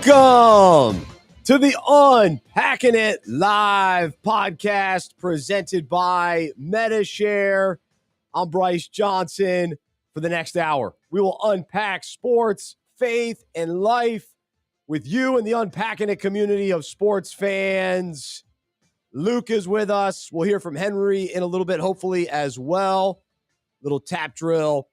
Welcome to the Unpacking It Live podcast presented by Medi-Share. I'm Bryce Johnson. For the next hour, we will unpack sports, faith, and life with you and the Unpacking It community of sports fans. Luke is with us. We'll hear from Henry in a little bit, hopefully, as well. Little tap drill.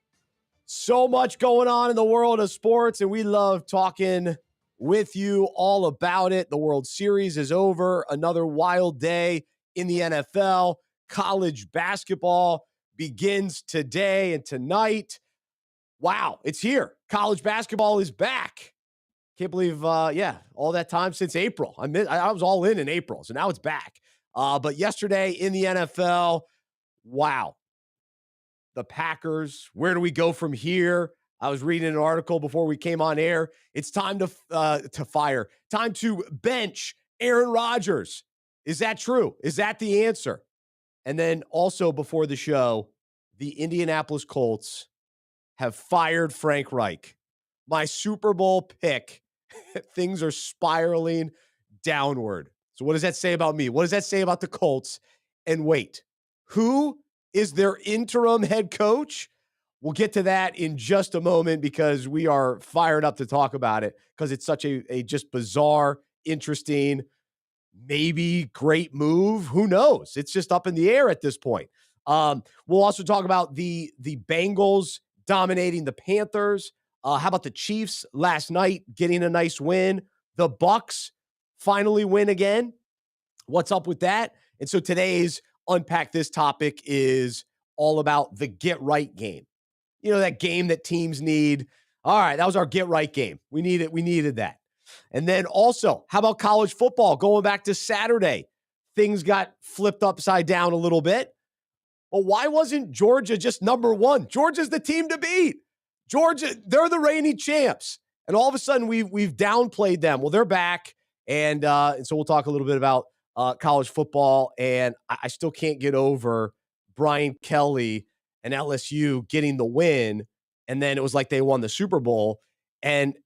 So much going on in the world of sports, and we love talking with you all about it. The World Series is over. Another wild day in the NFL. College basketball begins today and tonight. Wow, it's here. College basketball is back. Can't believe, all that time since April. I was all in April, so now it's back. But yesterday in the NFL, wow. The Packers, where do we go from here? I was reading an article before we came on air. It's time to fire. Time to bench Aaron Rodgers. Is that true? Is that the answer? And then also before the show, the Indianapolis Colts have fired Frank Reich. My Super Bowl pick. Things are spiraling downward. So what does that say about me? What does that say about the Colts? And wait, who is their interim head coach? We'll get to that in just a moment because we are fired up to talk about it because it's such a just bizarre, interesting, maybe great move. Who knows? It's just up in the air at this point. We'll also talk about the Bengals dominating the Panthers. How about the Chiefs last night getting a nice win? The Bucks finally win again. What's up with that? And so today's Unpack This topic is all about the get right game. You know, that game that teams need. All right, that was our get right game. We needed that. And then also, how about college football? Going back to Saturday, things got flipped upside down a little bit. Well, why wasn't Georgia just number one? Georgia's the team to beat. Georgia, they're the reigning champs. And all of a sudden, we've downplayed them. Well, they're back. And so we'll talk a little bit about college football. And I still can't get over Brian Kelly and LSU getting the win. And then it was like they won the Super Bowl. And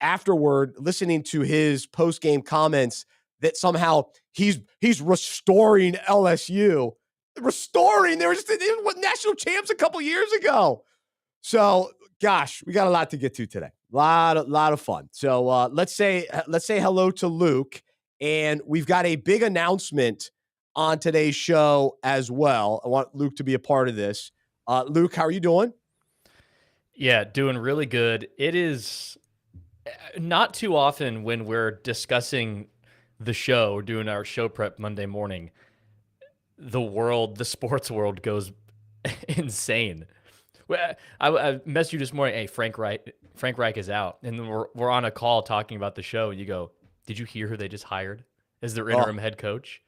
afterward, listening to his post-game comments that somehow he's restoring LSU. Restoring? They were national champs a couple years ago. So, gosh, we got a lot to get to today. A lot of fun. So let's say hello to Luke. And we've got a big announcement on today's show as well. I want Luke to be a part of this. Luke, how are you doing? Yeah, doing really good. It is not too often when we're discussing the show, doing our show prep Monday morning, the sports world goes insane. I messaged you this morning, hey, Frank Reich is out. And then we're on a call talking about the show, and you go, did you hear who they just hired as their interim head coach?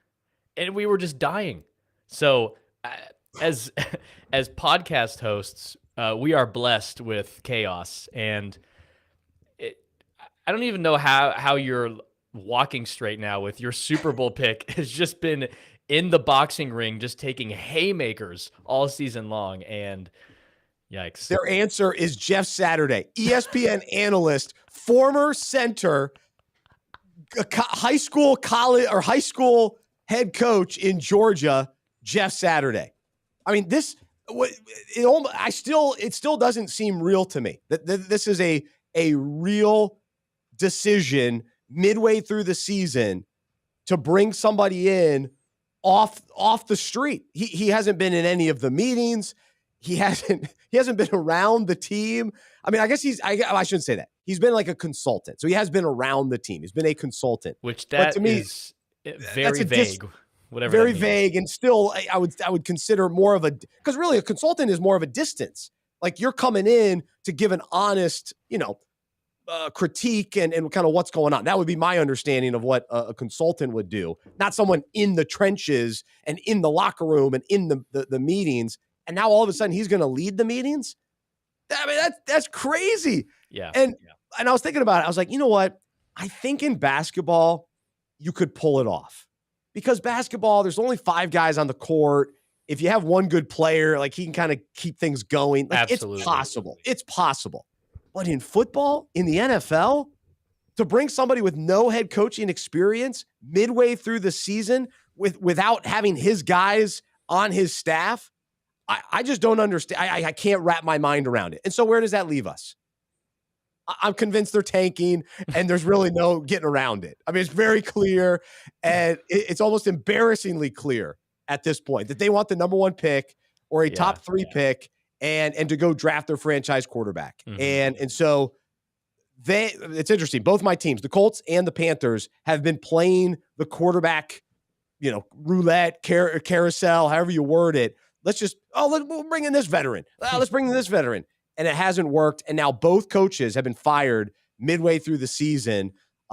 And we were just dying. So as podcast hosts, we are blessed with chaos. And I don't even know how you're walking straight now with your Super Bowl pick has just been in the boxing ring, just taking haymakers all season long. And yikes. Their answer is Jeff Saturday, ESPN analyst, former center, high school head coach in Georgia, Jeff Saturday. I mean, it still doesn't seem real to me that this is a real decision midway through the season to bring somebody in off the street. He hasn't been in any of the meetings. He hasn't been around the team. I mean, I guess I shouldn't say that. He's been like a consultant. So he has been around the team. He's been a consultant. Which to me is very vague. Very vague. And still, I would consider more of because really a consultant is more of a distance. Like you're coming in to give an honest, critique and kind of what's going on. That would be my understanding of what a consultant would do. Not someone in the trenches and in the locker room and in the meetings. And now all of a sudden he's going to lead the meetings. I mean, that's crazy. Yeah. And I was thinking about it. I was like, you know what? I think in basketball, you could pull it off because basketball, there's only 5 guys on the court. If you have one good player, like he can kind of keep things going. Like, absolutely. It's possible. It's possible. But in football, in the NFL, to bring somebody with no head coaching experience midway through the season without having his guys on his staff, I just don't understand. I can't wrap my mind around it. And so where does that leave us? I'm convinced they're tanking, and there's really no getting around it. I mean, it's very clear, and it's almost embarrassingly clear at this point that they want the number 1 pick or a top 3 pick and to go draft their franchise quarterback. And so it's interesting. Both my teams, the Colts and the Panthers, have been playing the quarterback, roulette, carousel, however you word it. We'll bring in this veteran. Let's bring in this veteran. And it hasn't worked. And now both coaches have been fired midway through the season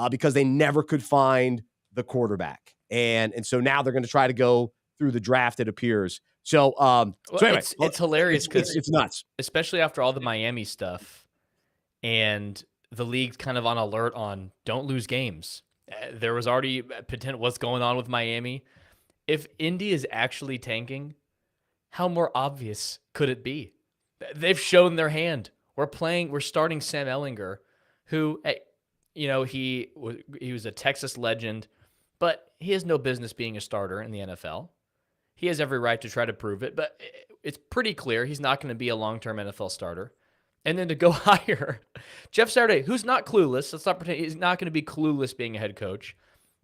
because they never could find the quarterback. And so now they're going to try to go through the draft, it appears. So anyway, it's hilarious because it's nuts, especially after all the Miami stuff, and the league's kind of on alert on don't lose games. There was already potential what's going on with Miami. If Indy is actually tanking, how more obvious could it be? They've shown their hand. We're starting Sam Ehlinger, who, he was a Texas legend, but he has no business being a starter in the NFL. He has every right to try to prove it, but it's pretty clear he's not going to be a long-term NFL starter. And then to go hire Jeff Saturday, who's not clueless. Let's not pretend he's not going to be clueless being a head coach.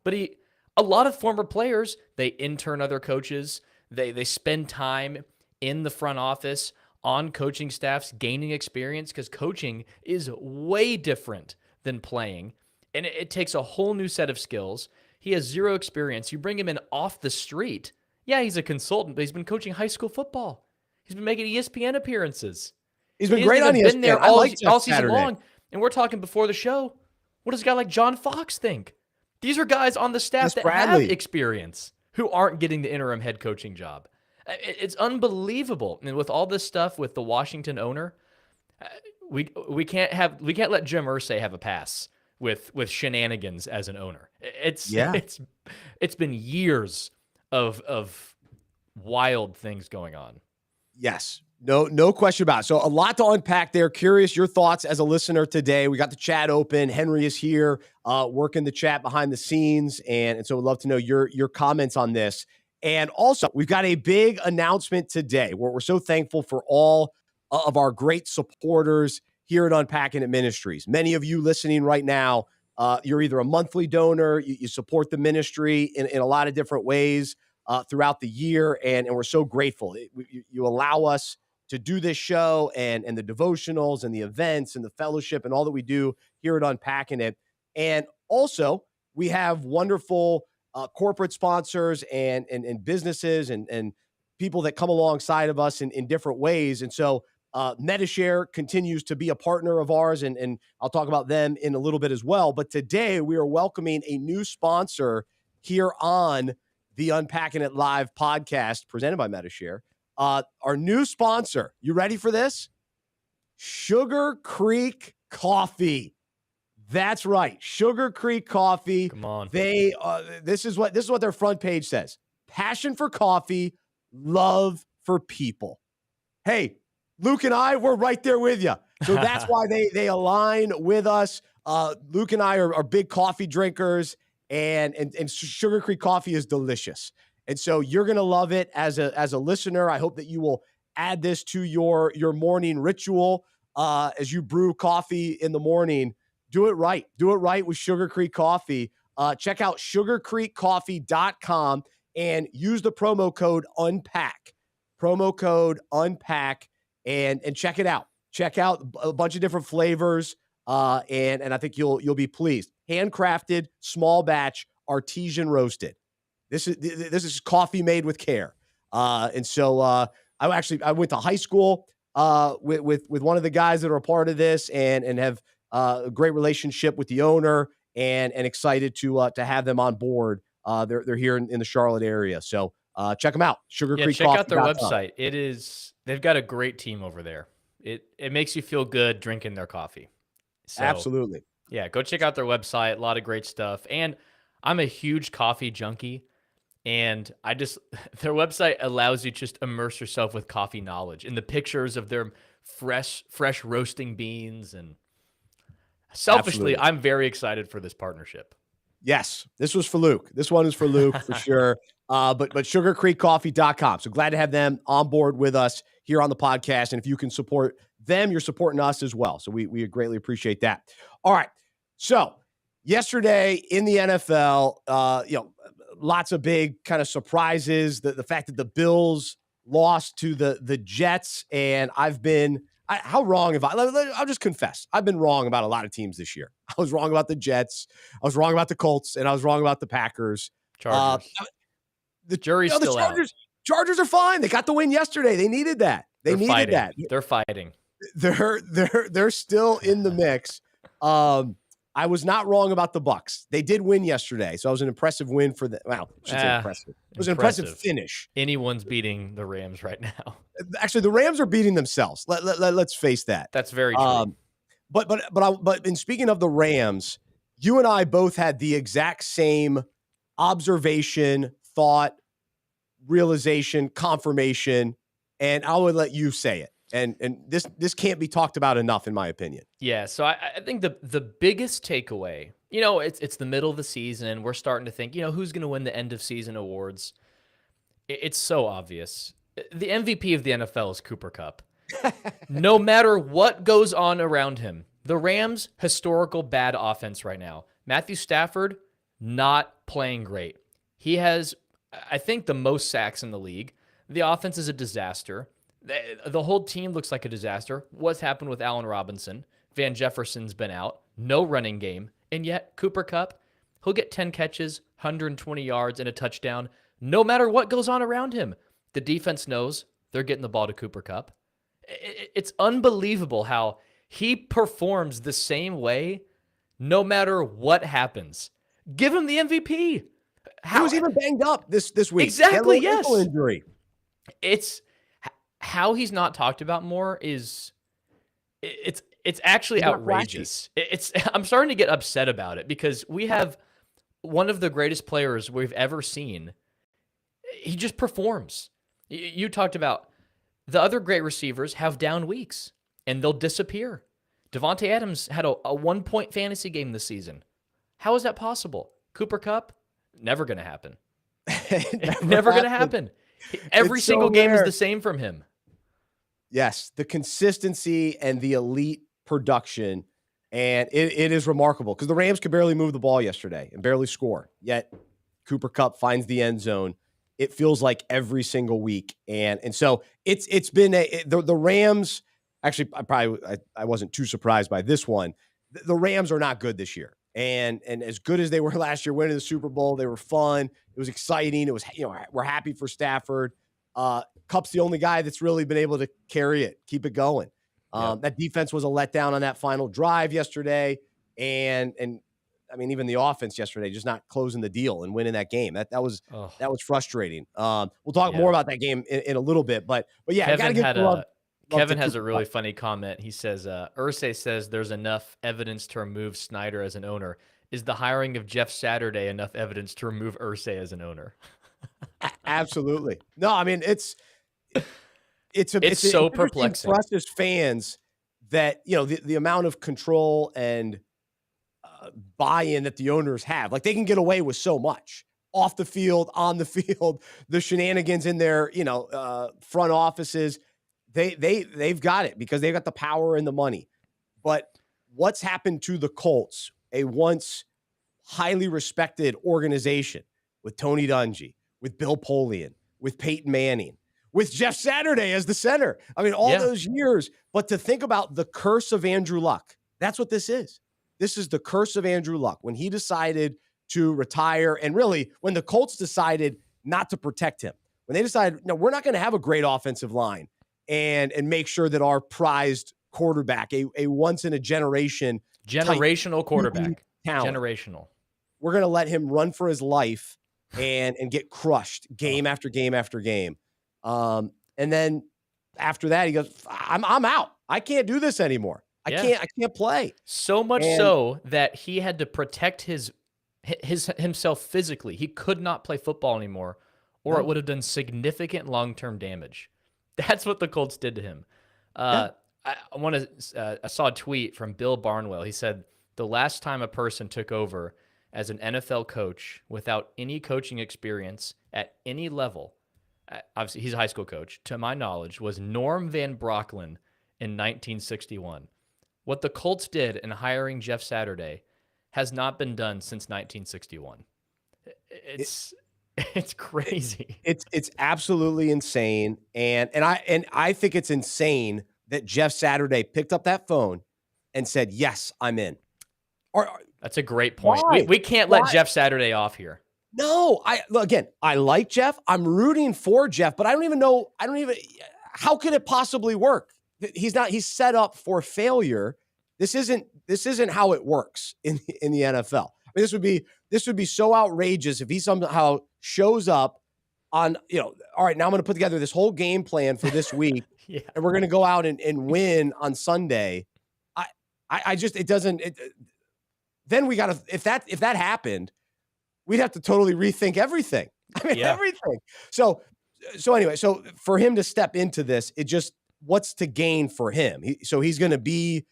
But a lot of former players, they intern other coaches. They spend time in the front office on coaching staffs, gaining experience, because coaching is way different than playing. And it takes a whole new set of skills. He has zero experience. You bring him in off the street. Yeah, he's a consultant, but he's been coaching high school football. He's been making ESPN appearances. He's been great on ESPN. Been there all season long. And we're talking before the show. What does a guy like John Fox think? These are guys on the staff that have experience who aren't getting the interim head coaching job. It's unbelievable. And with all this stuff with the Washington owner, we can't let Jim Irsay have a pass with shenanigans as an owner. It's been years of wild things going on. Yes. No question about it. So a lot to unpack there. Curious your thoughts as a listener today. We got the chat open. Henry is here working the chat behind the scenes. And so we'd love to know your comments on this. And also, we've got a big announcement today where we're so thankful for all of our great supporters here at Unpacking It Ministries. Many of you listening right now, you're either a monthly donor, you support the ministry in a lot of different ways throughout the year, and we're so grateful. You allow us to do this show and the devotionals and the events and the fellowship and all that we do here at Unpacking It. And also, we have wonderful corporate sponsors and businesses and people that come alongside of us in different ways. And so Medi-Share continues to be a partner of ours, and I'll talk about them in a little bit as well. But today we are welcoming a new sponsor here on the Unpacking It Live podcast presented by Medi-Share. Our new sponsor, you ready for this? Sugar Creek Coffee. That's right. Sugar Creek Coffee. Come on. This is what their front page says. Passion for coffee, love for people. Hey, Luke and I, we're right there with you. So that's why they align with us. Luke and I are big coffee drinkers, and Sugar Creek Coffee is delicious. And so you're going to love it as a listener. I hope that you will add this to your morning ritual as you brew coffee in the morning. Do it right. Do it right with Sugar Creek Coffee. Check out sugarcreekcoffee.com and use the promo code UNPACK. Promo code UNPACK and check it out. Check out a bunch of different flavors and I think you'll be pleased. Handcrafted, small batch, artisan roasted. This is coffee made with care. And so I went to high school with one of the guys that are a part of this and have a great relationship with the owner and excited to have them on board. They're here in the Charlotte area. So check them out. Check out their website. They've got a great team over there. It makes you feel good drinking their coffee. So, absolutely. Yeah, go check out their website. A lot of great stuff. And I'm a huge coffee junkie. And their website allows you to just immerse yourself with coffee knowledge and the pictures of their fresh roasting beans. And Selfishly, I'm very excited for this partnership. Yes, this was for Luke. This one is for Luke for sure. But sugarcreekcoffee.com. So glad to have them on board with us here on the podcast. And if you can support them, you're supporting us as well. So we greatly appreciate that. All right. So yesterday in the NFL, lots of big kind of surprises. The fact that the Bills lost to the Jets, and how wrong have I'll just confess. I've been wrong about a lot of teams this year. I was wrong about the Jets. I was wrong about the Colts, and I was wrong about the Packers. Chargers. The jury's the still out. Chargers are fine. They got the win yesterday. They needed that. They're fighting. They're still in the mix. I was not wrong about the Bucs. They did win yesterday, so it was an impressive win for them. Well, I should say impressive. It was an impressive finish. Anyone's beating the Rams right now. Actually, the Rams are beating themselves. Let's face that. That's very true. But in speaking of the Rams, you and I both had the exact same observation, thought, realization, confirmation, and I would let you say it. And this can't be talked about enough, in my opinion. Yeah, so I think the biggest takeaway, it's the middle of the season. We're starting to think, who's going to win the end of season awards? It's so obvious. The MVP of the NFL is Cooper Kupp. No matter what goes on around him, the Rams' historical bad offense right now. Matthew Stafford, not playing great. He has, I think, the most sacks in the league. The offense is a disaster. The whole team looks like a disaster. What's happened with Allen Robinson? Van Jefferson's been out. No running game. And yet, Cooper Kupp, he'll get 10 catches, 120 yards, and a touchdown, no matter what goes on around him. The defense knows they're getting the ball to Cooper Kupp. It's unbelievable how he performs the same way no matter what happens. Give him the MVP. He was even banged up this week. Exactly, yes. Ankle injury. It's how he's not talked about more is it's actually outrageous. I'm starting to get upset about it because we have one of the greatest players we've ever seen. He just performs. You talked about the other great receivers have down weeks and they'll disappear. Devontae Adams had a 1-point fantasy game this season. How is that possible? Cooper Kupp? Never going to happen. Never going to happen. Every single game is the same from him. Yes, the consistency and the elite production, and it is remarkable because the Rams could barely move the ball yesterday and barely score. Yet Cooper Kupp finds the end zone. It feels like every single week, and so it's been the Rams. Actually, I wasn't too surprised by this one. The Rams are not good this year, and as good as they were last year, winning the Super Bowl, they were fun. It was exciting. It was we're happy for Stafford. Kupp's the only guy that's really been able to carry it, keep it going. That defense was a letdown on that final drive yesterday, and I mean even the offense yesterday just not closing the deal and winning that game. That was frustrating. We'll talk more about that game in a little bit, but yeah, Kevin has a really funny comment. He says, Irsay says there's enough evidence to remove Snyder as an owner. Is the hiring of Jeff Saturday enough evidence to remove Irsay as an owner? Absolutely. No, I mean, it's so perplexing for us as fans that, the amount of control and buy-in that the owners have. Like, they can get away with so much off the field, on the field, the shenanigans in their, front offices. They've got it because they've got the power and the money. But what's happened to the Colts, a once highly respected organization with Tony Dungy, with Bill Polian, with Peyton Manning, with Jeff Saturday as the center. I mean, all those years. But to think about the curse of Andrew Luck, that's what this is. This is the curse of Andrew Luck. When he decided to retire, and really when the Colts decided not to protect him, when they decided, no, we're not going to have a great offensive line and make sure that our prized quarterback, a once-in-a-generation generational quarterback, talent, generational. We're going to let him run for his life and get crushed game after game after game. And then after that, he goes, I'm out. I can't do this anymore. I can't play. So much so that he had to protect himself physically. He could not play football anymore, or it would have done significant long-term damage. That's what the Colts did to him. I saw a tweet from Bill Barnwell. He said, the last time a person took over as an NFL coach without any coaching experience at any level, obviously he's a high school coach, to my knowledge, was Norm Van Brocklin in 1961. What the Colts did in hiring Jeff Saturday has not been done since 1961. It's crazy. It's absolutely insane, and I think it's insane that Jeff Saturday picked up that phone and said, "Yes, I'm in." That's a great point. Why? We can't let Jeff Saturday off here. No, I like Jeff. I'm rooting for Jeff, but I don't even know. How could it possibly work? He's set up for failure. This isn't how it works in the NFL. I mean, this would be so outrageous if he somehow shows up on, all right, now I'm going to put together this whole game plan for this week Yeah. and we're going to go out and win on Sunday. Then we got to, if that happened, we'd have to totally rethink everything. I mean, everything. So anyway, so for him to step into this, what's to gain for him? He's going to be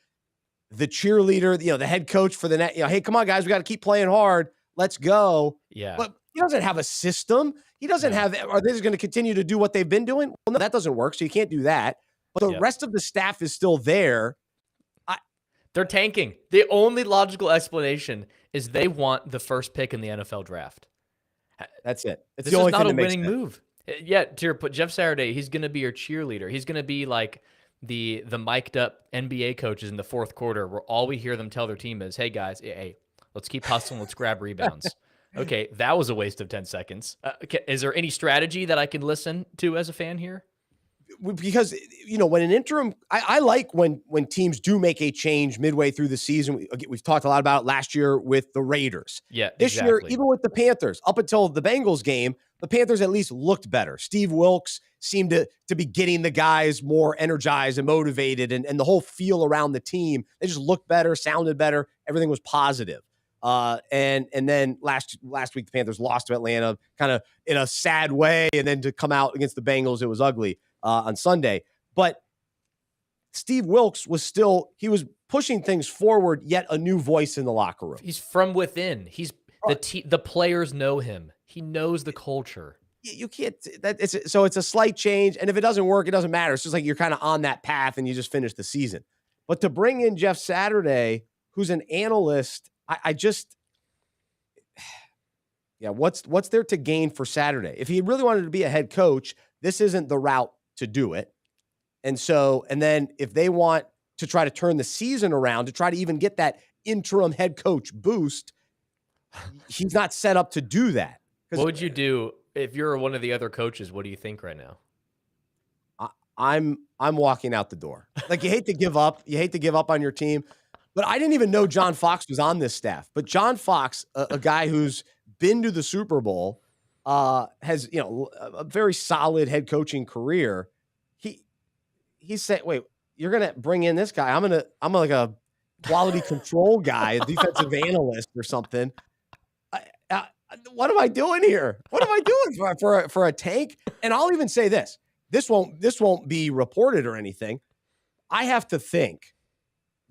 the cheerleader, the head coach for the net. Hey, come on, guys, we got to keep playing hard. Let's go. Yeah. But he doesn't have a system. He doesn't have. Are they going to continue to do what they've been doing? Well, no, that doesn't work. So you can't do that. But the rest of the staff is still there. They're tanking. The only logical explanation is they want the first pick in the NFL draft. That's it. This is not a winning move. Yeah, to your point, Jeff Saturday, he's going to be your cheerleader. He's going to be like the mic'd up NBA coaches in the fourth quarter where all we hear them tell their team is, hey, guys, hey, let's keep hustling. Let's grab rebounds. Okay, that was a waste of 10 seconds. Is there any strategy that I can listen to as a fan here? Because, when an interim, I like when teams do make a change midway through the season. We've talked a lot about it last year with the Raiders. Yeah, this year, even with the Panthers, up until the Bengals game, the Panthers at least looked better. Steve Wilkes seemed to be getting the guys more energized and motivated, and the whole feel around the team, they just looked better, sounded better. Everything was positive. And then last week, the Panthers lost to Atlanta kind of in a sad way. And then to come out against the Bengals, it was ugly on Sunday. But Steve Wilkes was pushing things forward, yet a new voice in the locker room. He's from within. The players know him. He knows the culture. You can't, so it's a slight change. And if it doesn't work, it doesn't matter. It's just like you're kind of on that path and you just finish the season. But to bring in Jeff Saturday, who's an analyst, what's there to gain for Saturday? If he really wanted to be a head coach, this isn't the route to do it. And then if they want to try to turn the season around, to try to even get that interim head coach boost, he's not set up to do that. What would you do if you're one of the other coaches? What do you think right now? I'm walking out the door. Like, you hate to give up. You hate to give up on your team. But I didn't even know John Fox was on this staff. But John Fox, a guy who's been to the Super Bowl, has a very solid head coaching career. He said, "Wait, you're gonna bring in this guy? I'm like a quality control guy, a defensive analyst or something. What am I doing here? What am I doing for a tank?" And I'll even say this: this won't be reported or anything. I have to think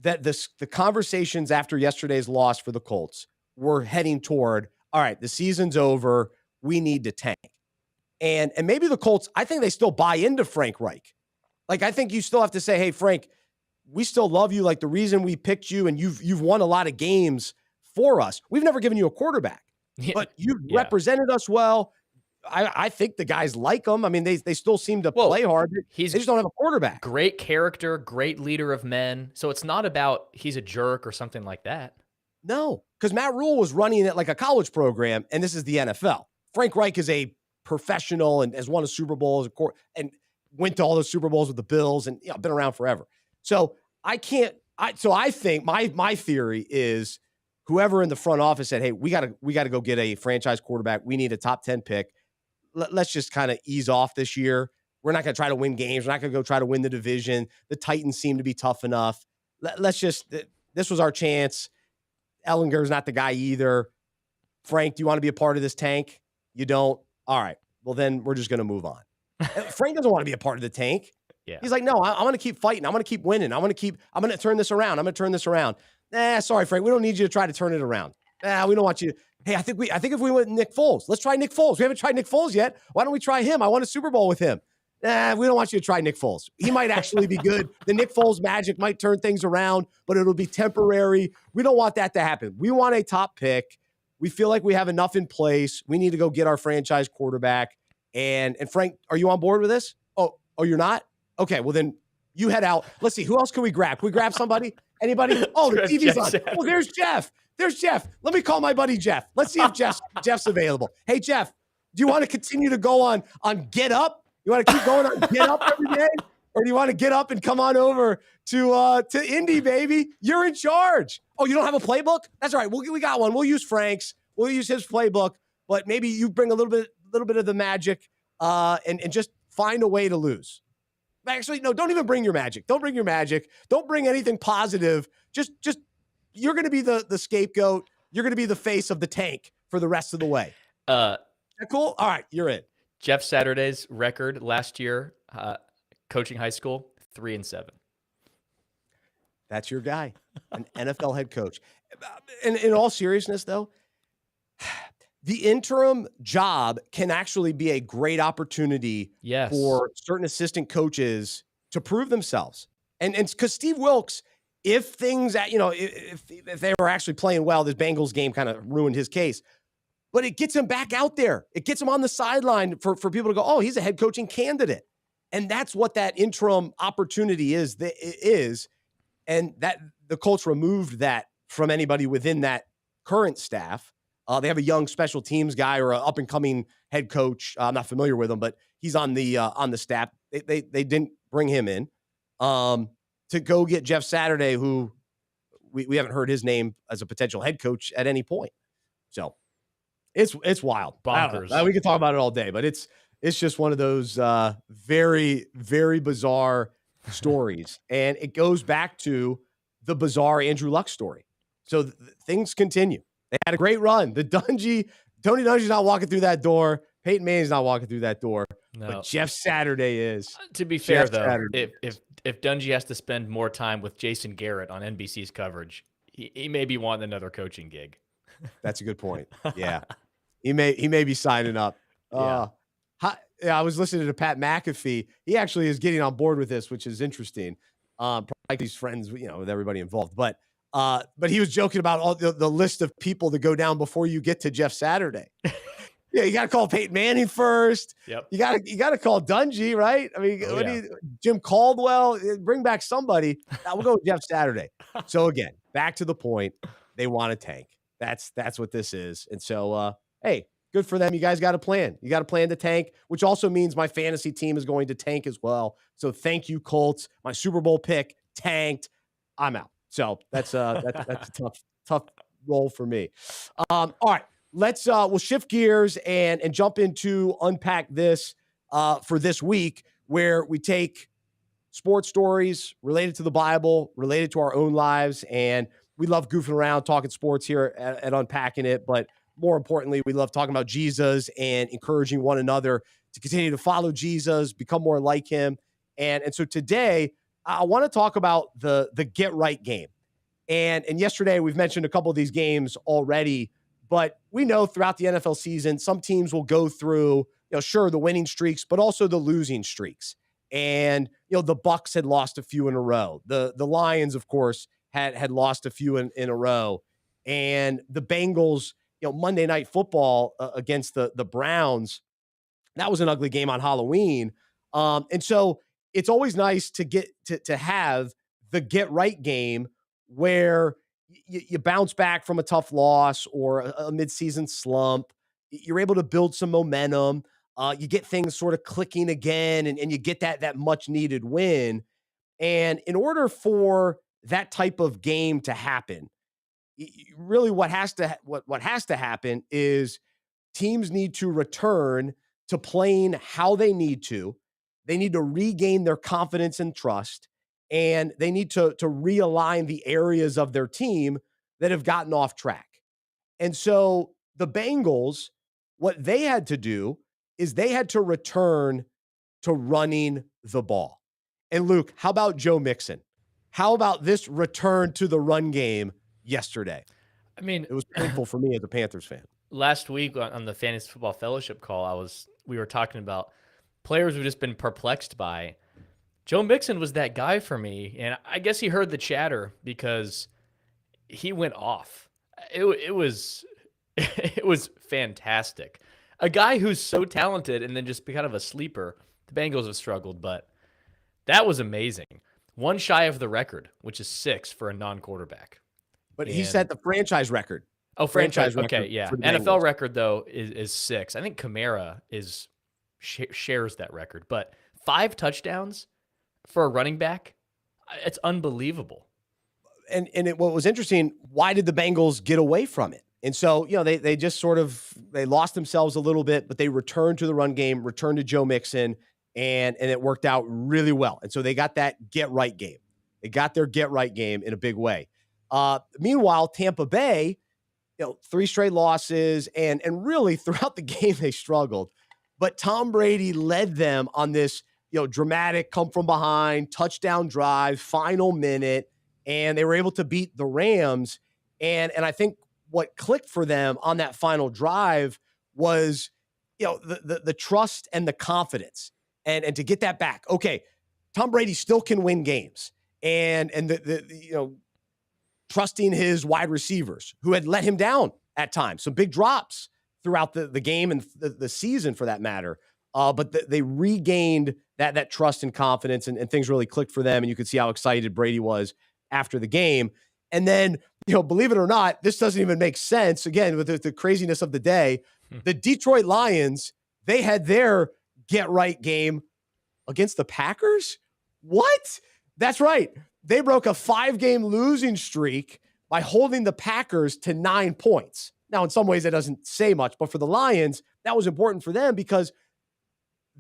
that the conversations after yesterday's loss for the Colts were heading toward, all right, the season's over. We need to tank. And maybe the Colts, I think they still buy into Frank Reich. Like, I think you still have to say, hey, Frank, we still love you. Like, the reason we picked you and you've won a lot of games for us. We've never given you a quarterback, but you've represented us well. I think the guys like him. I mean, they still seem to play hard. They just don't have a quarterback. Great character, great leader of men. So it's not about he's a jerk or something like that. No, because Matt Rule was running it like a college program, and this is the NFL. Frank Reich is a professional and has won a Super Bowl and went to all the Super Bowls with the Bills and been around forever. So I think my theory is whoever in the front office said, hey, we got to go get a franchise quarterback. We need a top 10 pick. Let's just kind of ease off this year. We're not going to try to win games. We're not going to go try to win the division. The Titans seem to be tough enough. This was our chance. Ellinger's not the guy either. Frank, do you want to be a part of this tank? You don't? All right. Well, then we're just going to move on. Frank doesn't want to be a part of the tank. Yeah. He's like, no, I'm going to keep fighting. I'm going to keep winning. I'm going to turn this around. I'm going to turn this around. Sorry, Frank, we don't need you to try to turn it around. We don't want you. Hey, I think if we went Nick Foles, let's try Nick Foles. We haven't tried Nick Foles yet. Why don't we try him? I won a Super Bowl with him. We don't want you to try Nick Foles. He might actually be good. The Nick Foles magic might turn things around, but it'll be temporary. We don't want that to happen. We want a top pick. We feel like we have enough in place. We need to go get our franchise quarterback. And Frank, are you on board with this? Oh, you're not? Okay, well then you head out. Let's see, who else can we grab? Can we grab somebody? Anybody? Oh, the TV's on. Oh, there's Jeff. There's Jeff. Let me call my buddy Jeff. Let's see if Jeff's available. Hey, Jeff, do you want to continue to go on Get Up? You want to keep going on Get Up every day? Or do you want to get up and come on over to Indy, baby? You're in charge. Oh, you don't have a playbook? That's all right. We got one. We'll use Frank's. We'll use his playbook. But maybe you bring a little bit of the magic and just find a way to lose. Actually, no, don't even bring your magic. Don't bring your magic. Don't bring anything positive. Just you're going to be the scapegoat. You're going to be the face of the tank for the rest of the way. Is that cool? All right, you're in. Jeff Saturday's record last year, coaching high school, 3-7. That's your guy, an NFL head coach. And in all seriousness, though, the interim job can actually be a great opportunity for certain assistant coaches to prove themselves. And because Steve Wilkes, if things that, if they were actually playing well, this Bengals game kind of ruined his case. But it gets him back out there. It gets him on the sideline for people to go, oh, he's a head coaching candidate. And that's what that interim opportunity is. And that the Colts removed that from anybody within that current staff. They have a young special teams guy or an up-and-coming head coach. I'm not familiar with him, but he's on the staff. They didn't bring him in to go get Jeff Saturday, who we haven't heard his name as a potential head coach at any point. So it's wild. Bonkers. We could talk about it all day, but it's just one of those very, very bizarre stories. And it goes back to the bizarre Andrew Luck story. So things continue. They had a great run. Tony Dungy's not walking through that door. Peyton Manning's not walking through that door. No. But Jeff Saturday is. To be fair, though, if Dungy has to spend more time with Jason Garrett on NBC's coverage, he may be wanting another coaching gig. That's a good point. Yeah. He may be signing up. Yeah. I was listening to Pat McAfee. He actually is getting on board with this, which is interesting. Probably he's friends, with everybody involved. But he was joking about all the list of people that go down before you get to Jeff Saturday. Yeah, you got to call Peyton Manning first. Yep. You got to call Dungy, right? I mean, Jim Caldwell, bring back somebody. We'll go with Jeff Saturday. So again, back to the point, they want a tank. That's what this is. And so, hey, good for them. You guys got a plan. You got a plan to tank, which also means my fantasy team is going to tank as well. So thank you, Colts. My Super Bowl pick tanked. I'm out. So that's a tough role for me. All right, we'll shift gears and jump into unpack this for this week, where we take sports stories related to the Bible, related to our own lives, and we love goofing around talking sports here at Unpacking It, but more importantly, we love talking about Jesus and encouraging one another to continue to follow Jesus, become more like him. And so today, I want to talk about the get right game. And yesterday, we've mentioned a couple of these games already, but we know throughout the NFL season, some teams will go through, sure, the winning streaks, but also the losing streaks. And, the Bucs had lost a few in a row. The Lions, of course, had lost a few in a row. And the Bengals, Monday Night Football against the Browns, that was an ugly game on Halloween. And so it's always nice to get to have the get right game where you bounce back from a tough loss or a midseason slump. You're able to build some momentum. You get things sort of clicking again, and you get that much needed win. And in order for that type of game to happen, really what has to happen is teams need to return to playing how they need to. They need to regain their confidence and trust, and they need to realign the areas of their team that have gotten off track. And so the Bengals, what they had to do is they had to return to running the ball. And Luke, how about Joe Mixon? How about this return to the run game yesterday. I mean, It was painful for me as a Panthers fan. last week on the Fantasy Football Fellowship call, we were talking about players we've just been perplexed by. Joe Mixon was that guy for me, and I guess he heard the chatter because he went off. It was it was fantastic. A guy who's so talented and then just kind of a sleeper. The Bengals have struggled, but that was amazing. One shy of the record, which is 6 for a non-quarterback. But he set the franchise record. Oh, franchise record. Okay, yeah. For the NFL Bengals. record though is 6. I think Kamara shares that record, but 5 touchdowns for a running back, it's unbelievable. And what was interesting, why did the Bengals get away from it? And so, they just sort of, they lost themselves a little bit, but they returned to the run game, returned to Joe Mixon, and it worked out really well. And so they got that get right game. They got their get right game in a big way. Meanwhile, Tampa Bay, 3 straight losses, and really throughout the game they struggled. But Tom Brady led them on this, dramatic come from behind touchdown drive, final minute, and they were able to beat the Rams. And I think what clicked for them on that final drive was, the trust and the confidence, and to get that back. Okay, Tom Brady still can win games, and the trusting his wide receivers who had let him down at times, some big drops throughout the game and the season for that matter. But they regained that trust and confidence, and things really clicked for them. And you could see how excited Brady was after the game. And then, believe it or not, this doesn't even make sense. Again, with the craziness of the day, the Detroit Lions, they had their get right game against the Packers. What? That's right. They broke a 5-game losing streak by holding the Packers to 9 points. Now, in some ways, that doesn't say much, but for the Lions, that was important for them because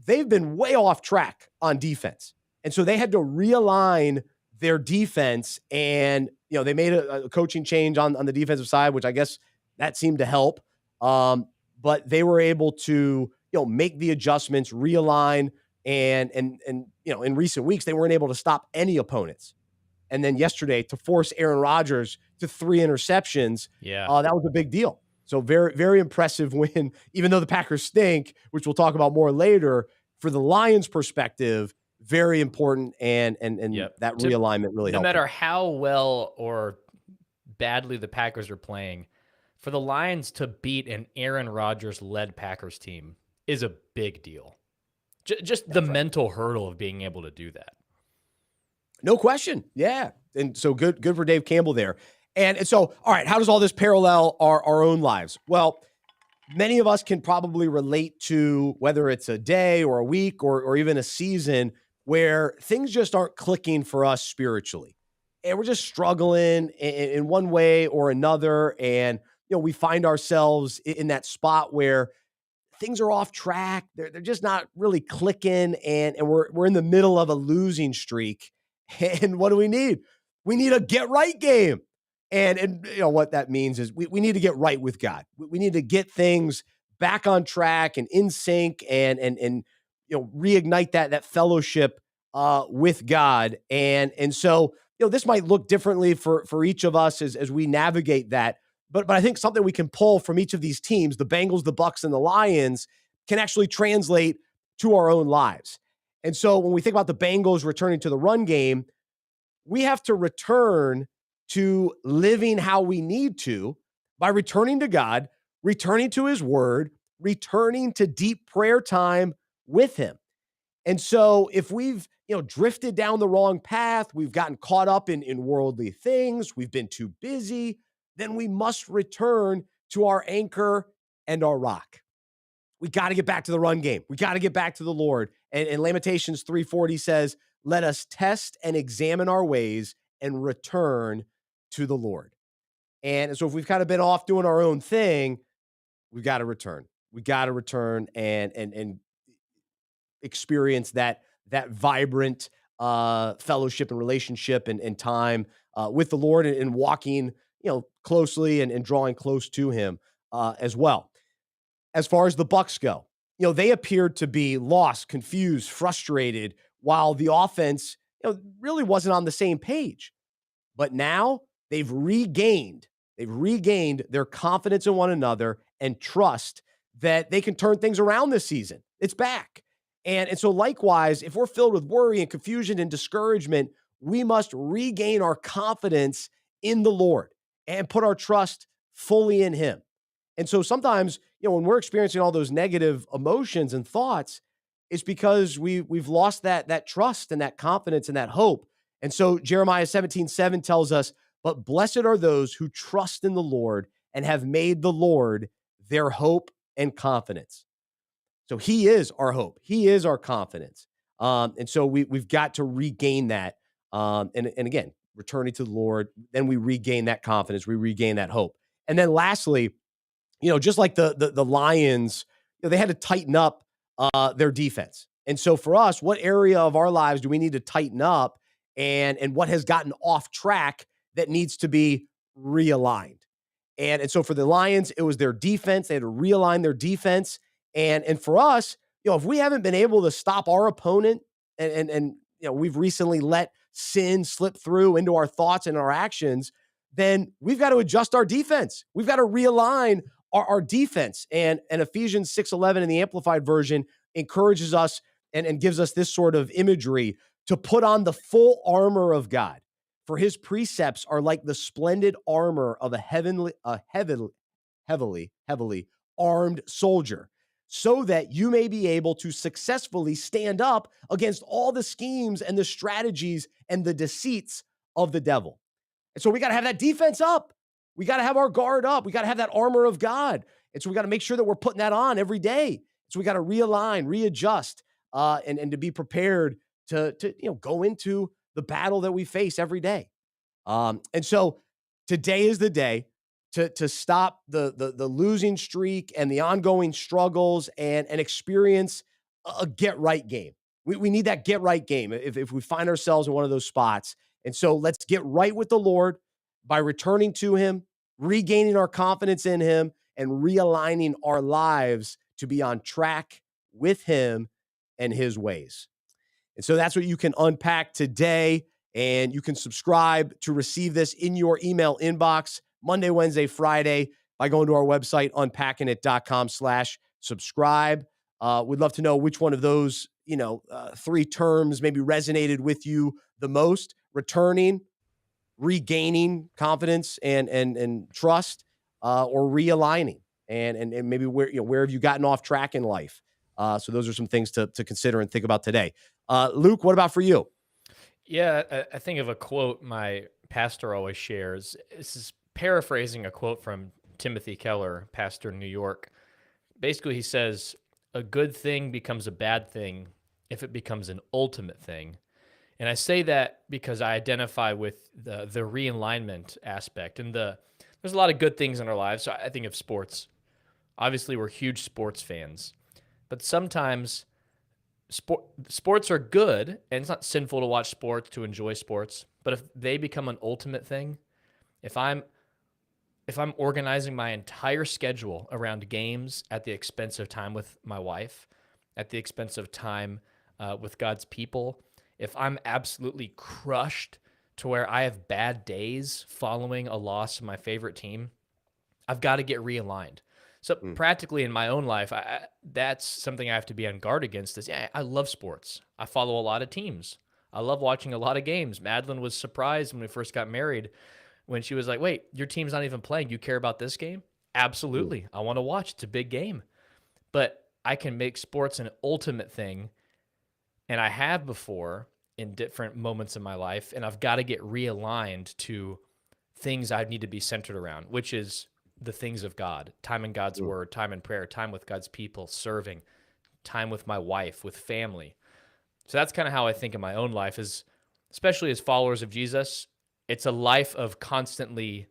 they've been way off track on defense. And so they had to realign their defense, and they made a coaching change on the defensive side, which I guess that seemed to help. But they were able to make the adjustments, realign, and in recent weeks they weren't able to stop any opponents. And then yesterday to force Aaron Rodgers to 3 interceptions, that was a big deal. So very, very impressive win, even though the Packers stink, which we'll talk about more later. For the Lions' perspective, very important, and that realignment really helped. No matter how well or badly the Packers are playing, for the Lions to beat an Aaron Rodgers-led Packers team is a big deal. Just the mental hurdle of being able to do that. No question. Yeah. And so good for Dave Campbell there. And so, all right, how does all this parallel our own lives? Well, many of us can probably relate to whether it's a day or a week or even a season where things just aren't clicking for us spiritually. And we're just struggling in one way or another. And, we find ourselves in that spot where things are off track. They're just not really clicking. And we're in the middle of a losing streak. And what do we need? We need a get right game. And what that means is we need to get right with God. We need to get things back on track and in sync and reignite that fellowship with God. And so, this might look differently for each of us as we navigate that. But I think something we can pull from each of these teams, the Bengals, the Bucs, and the Lions, can actually translate to our own lives. And so when we think about the Bengals returning to the run game, we have to return to living how we need to by returning to God, returning to his word, returning to deep prayer time with him. And so if we've, drifted down the wrong path, we've gotten caught up in worldly things, we've been too busy, then we must return to our anchor and our rock. We got to get back to the run game. We got to get back to the Lord. And Lamentations 3:40 says, let us test and examine our ways and return to the Lord. And so if we've kind of been off doing our own thing, we've got to return. We got to return and experience that vibrant fellowship and relationship and time with the Lord and walking, closely and drawing close to him as well. As far as the Bucs go, they appeared to be lost, confused, frustrated, while the offense, really wasn't on the same page. But now they've regained their confidence in one another and trust that they can turn things around this season. It's back. And so likewise, if we're filled with worry and confusion and discouragement, we must regain our confidence in the Lord and put our trust fully in him. And so sometimes, when we're experiencing all those negative emotions and thoughts, it's because we've lost that trust and that confidence and that hope. And so Jeremiah 17:7 tells us, but blessed are those who trust in the Lord and have made the Lord their hope and confidence. So he is our hope. He is our confidence. And so we've got to regain that. And again, returning to the Lord, then we regain that confidence. We regain that hope. And then lastly, just like the Lions, they had to tighten up their defense. And so for us, what area of our lives do we need to tighten up, and what has gotten off track that needs to be realigned? And so for the Lions, it was their defense. They had to realign their defense. And for us, if we haven't been able to stop our opponent, and we've recently let sin slip through into our thoughts and our actions, then we've got to adjust our defense. We've got to realign our defense. And Ephesians 6:11 in the Amplified Version encourages us and gives us this sort of imagery to put on the full armor of God. For his precepts are like the splendid armor of a heavily armed soldier, so that you may be able to successfully stand up against all the schemes and the strategies and the deceits of the devil. And so we got to have that defense up. We got to have our guard up. We got to have that armor of God. And so we got to make sure that we're putting that on every day. So we got to realign, readjust, and to be prepared to go into the battle that we face every day. And so today is the day to stop the losing streak and the ongoing struggles and experience a get right game. We need that get right game if we find ourselves in one of those spots. And so let's get right with the Lord by returning to him, regaining our confidence in him, and realigning our lives to be on track with him and his ways. And so that's what you can unpack today. And you can subscribe to receive this in your email inbox Monday, Wednesday, Friday by going to our website, unpackingit.com/subscribe. We'd love to know which one of those, three terms maybe resonated with you the most: returning, regaining confidence and trust, or realigning. And maybe where have you gotten off track in life? So those are some things to consider and think about today. Luke, what about for you? Yeah, I think of a quote my pastor always shares. This is paraphrasing a quote from Timothy Keller, pastor in New York. Basically, he says, a good thing becomes a bad thing if it becomes an ultimate thing. And I say that because I identify with the realignment aspect. And there's a lot of good things in our lives. So I think of sports. Obviously, we're huge sports fans. But sometimes sports are good, and it's not sinful to watch sports, to enjoy sports. But if they become an ultimate thing, if I'm organizing my entire schedule around games at the expense of time with my wife, at the expense of time with God's people, if I'm absolutely crushed to where I have bad days following a loss of my favorite team, I've got to get realigned. So practically in my own life, that's something I have to be on guard against. I love sports. I follow a lot of teams. I love watching a lot of games. Madeline was surprised when we first got married when she was like, wait, your team's not even playing. You care about this game? Absolutely. I want to watch. It's a big game. But I can make sports an ultimate thing, and I have before in different moments in my life, and I've got to get realigned to things I need to be centered around, which is the things of God, time in God's word, time in prayer, time with God's people, serving, time with my wife, with family. So that's kind of how I think in my own life, is especially as followers of Jesus, it's a life of constantly,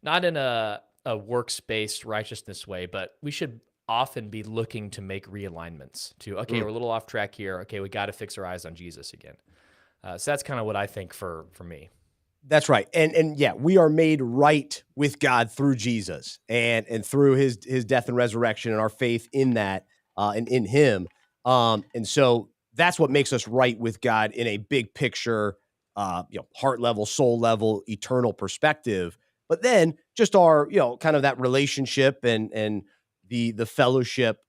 not in a works-based righteousness way, but we should often be looking to make realignments to, okay, we're a little off track here. Okay, we got to fix our eyes on Jesus again. So that's kind of what I think for me. That's right. And yeah, we are made right with God through Jesus and through his death and resurrection and our faith in that, and in him. And so that's what makes us right with God in a big picture, heart level, soul level, eternal perspective. But then just our, kind of that relationship and the fellowship,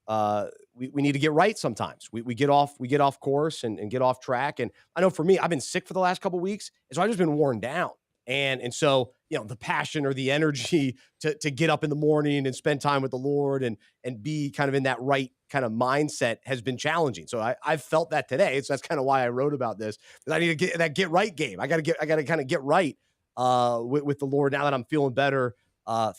we need to get right sometimes. We get off course and get off track. And I know for me, I've been sick for the last couple of weeks, and so I've just been worn down. And so, the passion or the energy to get up in the morning and spend time with the Lord and be kind of in that right kind of mindset has been challenging. So I've felt that today. So that's kind of why I wrote about this. I need to get that get right game. I got to kind of get right with the Lord now that I'm feeling better.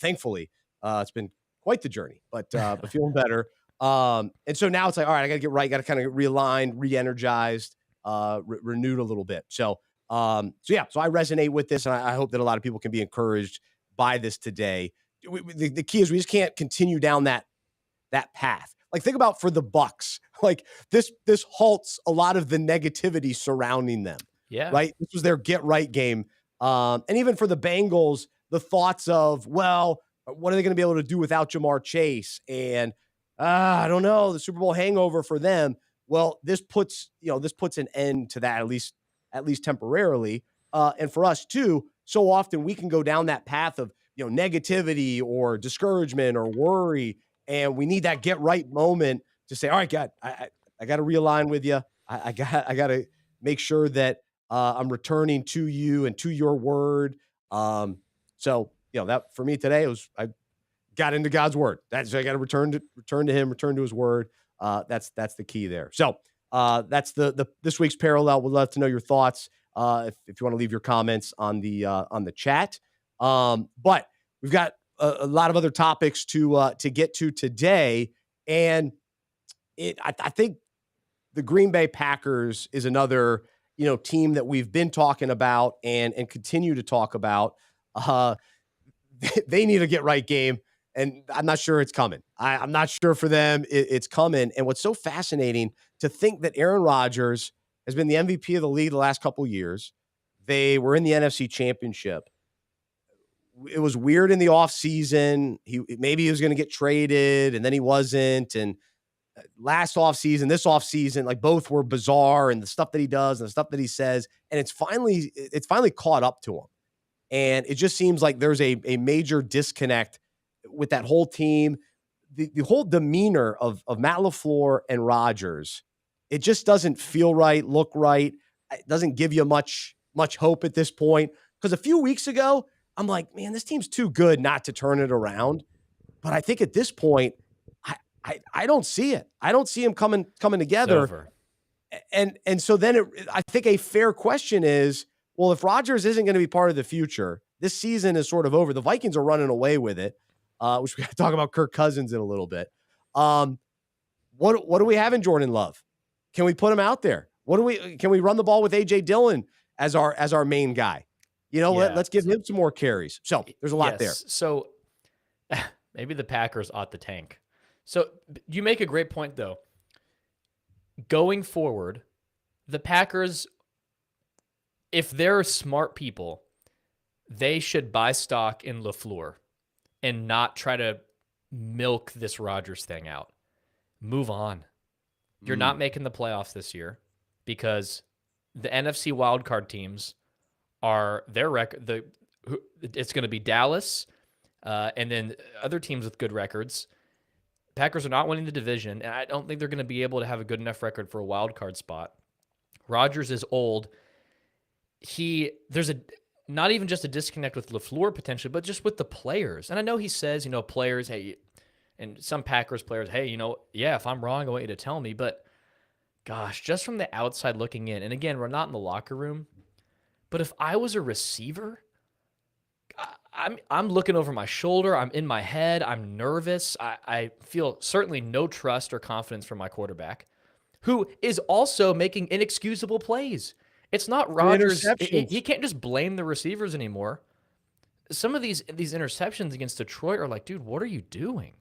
Thankfully, it's been quite the journey, but feeling better. And so now it's like, all right, I got to get right. Got to kind of get realigned, re-energized, renewed a little bit. So I resonate with this, and I hope that a lot of people can be encouraged by this today. The key is we just can't continue down that path. Like, think about for the Bucks, like this halts a lot of the negativity surrounding them. Yeah. Right. This was their get right game. And even for the Bengals, the thoughts of, well, what are they going to be able to do without Jamar Chase? And I don't know, the Super Bowl hangover for them. Well, this puts an end to that, at least temporarily. And for us too, so often we can go down that path of, negativity or discouragement or worry. And we need that get right moment to say, all right, God, I got to realign with you. I got to make sure that I'm returning to you and to your word. That for me today I got into God's word. I got to return to him, return to his word. That's the key there. So that's the this week's parallel. We'd love to know your thoughts. If you want to leave your comments on the chat. But we've got a lot of other topics to get to today. And I think the Green Bay Packers is another, team that we've been talking about and continue to talk about. They need a get right game. And I'm not sure it's coming. I'm not sure for them it's coming. And what's so fascinating to think that Aaron Rodgers has been the MVP of the league the last couple of years. They were in the NFC Championship. It was weird in the offseason. Maybe he was going to get traded, and then he wasn't. And last offseason, this offseason, like both were bizarre, and the stuff that he does and the stuff that he says. And it's finally caught up to him. And it just seems like there's a major disconnect with that whole team. The whole demeanor of Matt LaFleur and Rodgers, it just doesn't feel right, look right. It doesn't give you much hope at this point. Because a few weeks ago, I'm like, man, this team's too good not to turn it around. But I think at this point, I don't see it. I don't see him coming together. And so then I think a fair question is, well, if Rodgers isn't going to be part of the future, this season is sort of over. The Vikings are running away with it, which we got to talk about Kirk Cousins in a little bit. What do we have in Jordan Love? Can we put him out there? Can we run the ball with A.J. Dillon as our main guy? Let's give him some more carries. So there's a lot there. So maybe the Packers ought to tank. So you make a great point, though. Going forward, the Packers, if they're smart people, they should buy stock in LaFleur and not try to milk this Rodgers thing out. Move on. You're not making the playoffs this year because the NFC wildcard teams are their record. It's going to be Dallas, and then other teams with good records. Packers are not winning the division, and I don't think they're going to be able to have a good enough record for a wild card spot. Rodgers is old. There's not even just a disconnect with LaFleur potentially, but just with the players. And I know he says, players, hey, and some Packers players, hey, if I'm wrong, I want you to tell me. But gosh, just from the outside looking in, and again, we're not in the locker room, but if I was a receiver, I'm looking over my shoulder. I'm in my head. I'm nervous. I feel certainly no trust or confidence from my quarterback, who is also making inexcusable plays. It's not Rodgers. He can't just blame the receivers anymore. Some of these interceptions against Detroit are like, dude, what are you doing?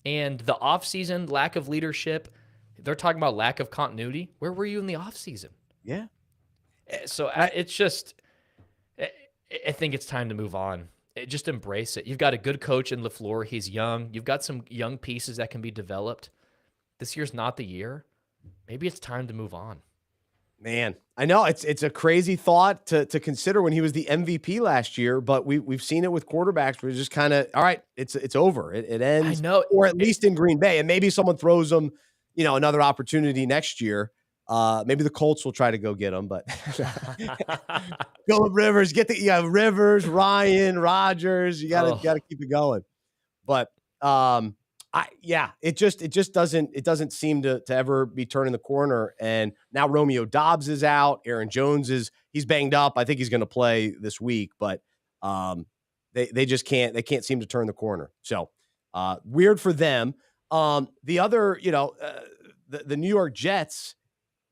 And the offseason, lack of leadership, they're talking about lack of continuity. Where were you in the offseason? Yeah. So it's just, I think it's time to move on. Just embrace it. You've got a good coach in LaFleur. He's young. You've got some young pieces that can be developed. This year's not the year. Maybe it's time to move on. Man, I know it's a crazy thought to consider when he was the MVP last year, but we've seen it with quarterbacks where it's just kind of all right, it's over. It I ends, know. or at least in Green Bay, and maybe someone throws them, another opportunity next year. Maybe the Colts will try to go get him, but Philip Rivers, Rivers, Ryan, Rodgers, you gotta keep it going. But it just doesn't seem to ever be turning the corner. And now Romeo Dobbs is out. Aaron Jones he's banged up. I think he's going to play this week, but they just can't seem to turn the corner. So weird for them. The other, the New York Jets,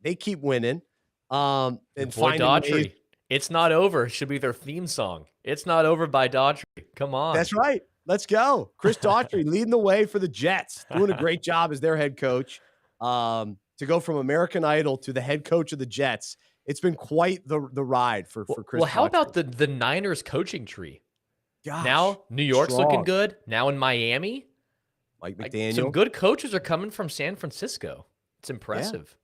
they keep winning. And Your boy finding ways. Daughtry. It's not over. Should be their theme song. It's not over by Daughtry. Come on. That's right. Let's go. Chris Daughtry leading the way for the Jets, doing a great job as their head coach. To go from American Idol to the head coach of the Jets, it's been quite the ride for Chris. Well, how Daughtry. about the Niners coaching tree? Gosh, now New York's strong. looking good. Now in Miami, Mike McDaniel. Some good coaches are coming from San Francisco. It's impressive. Yeah.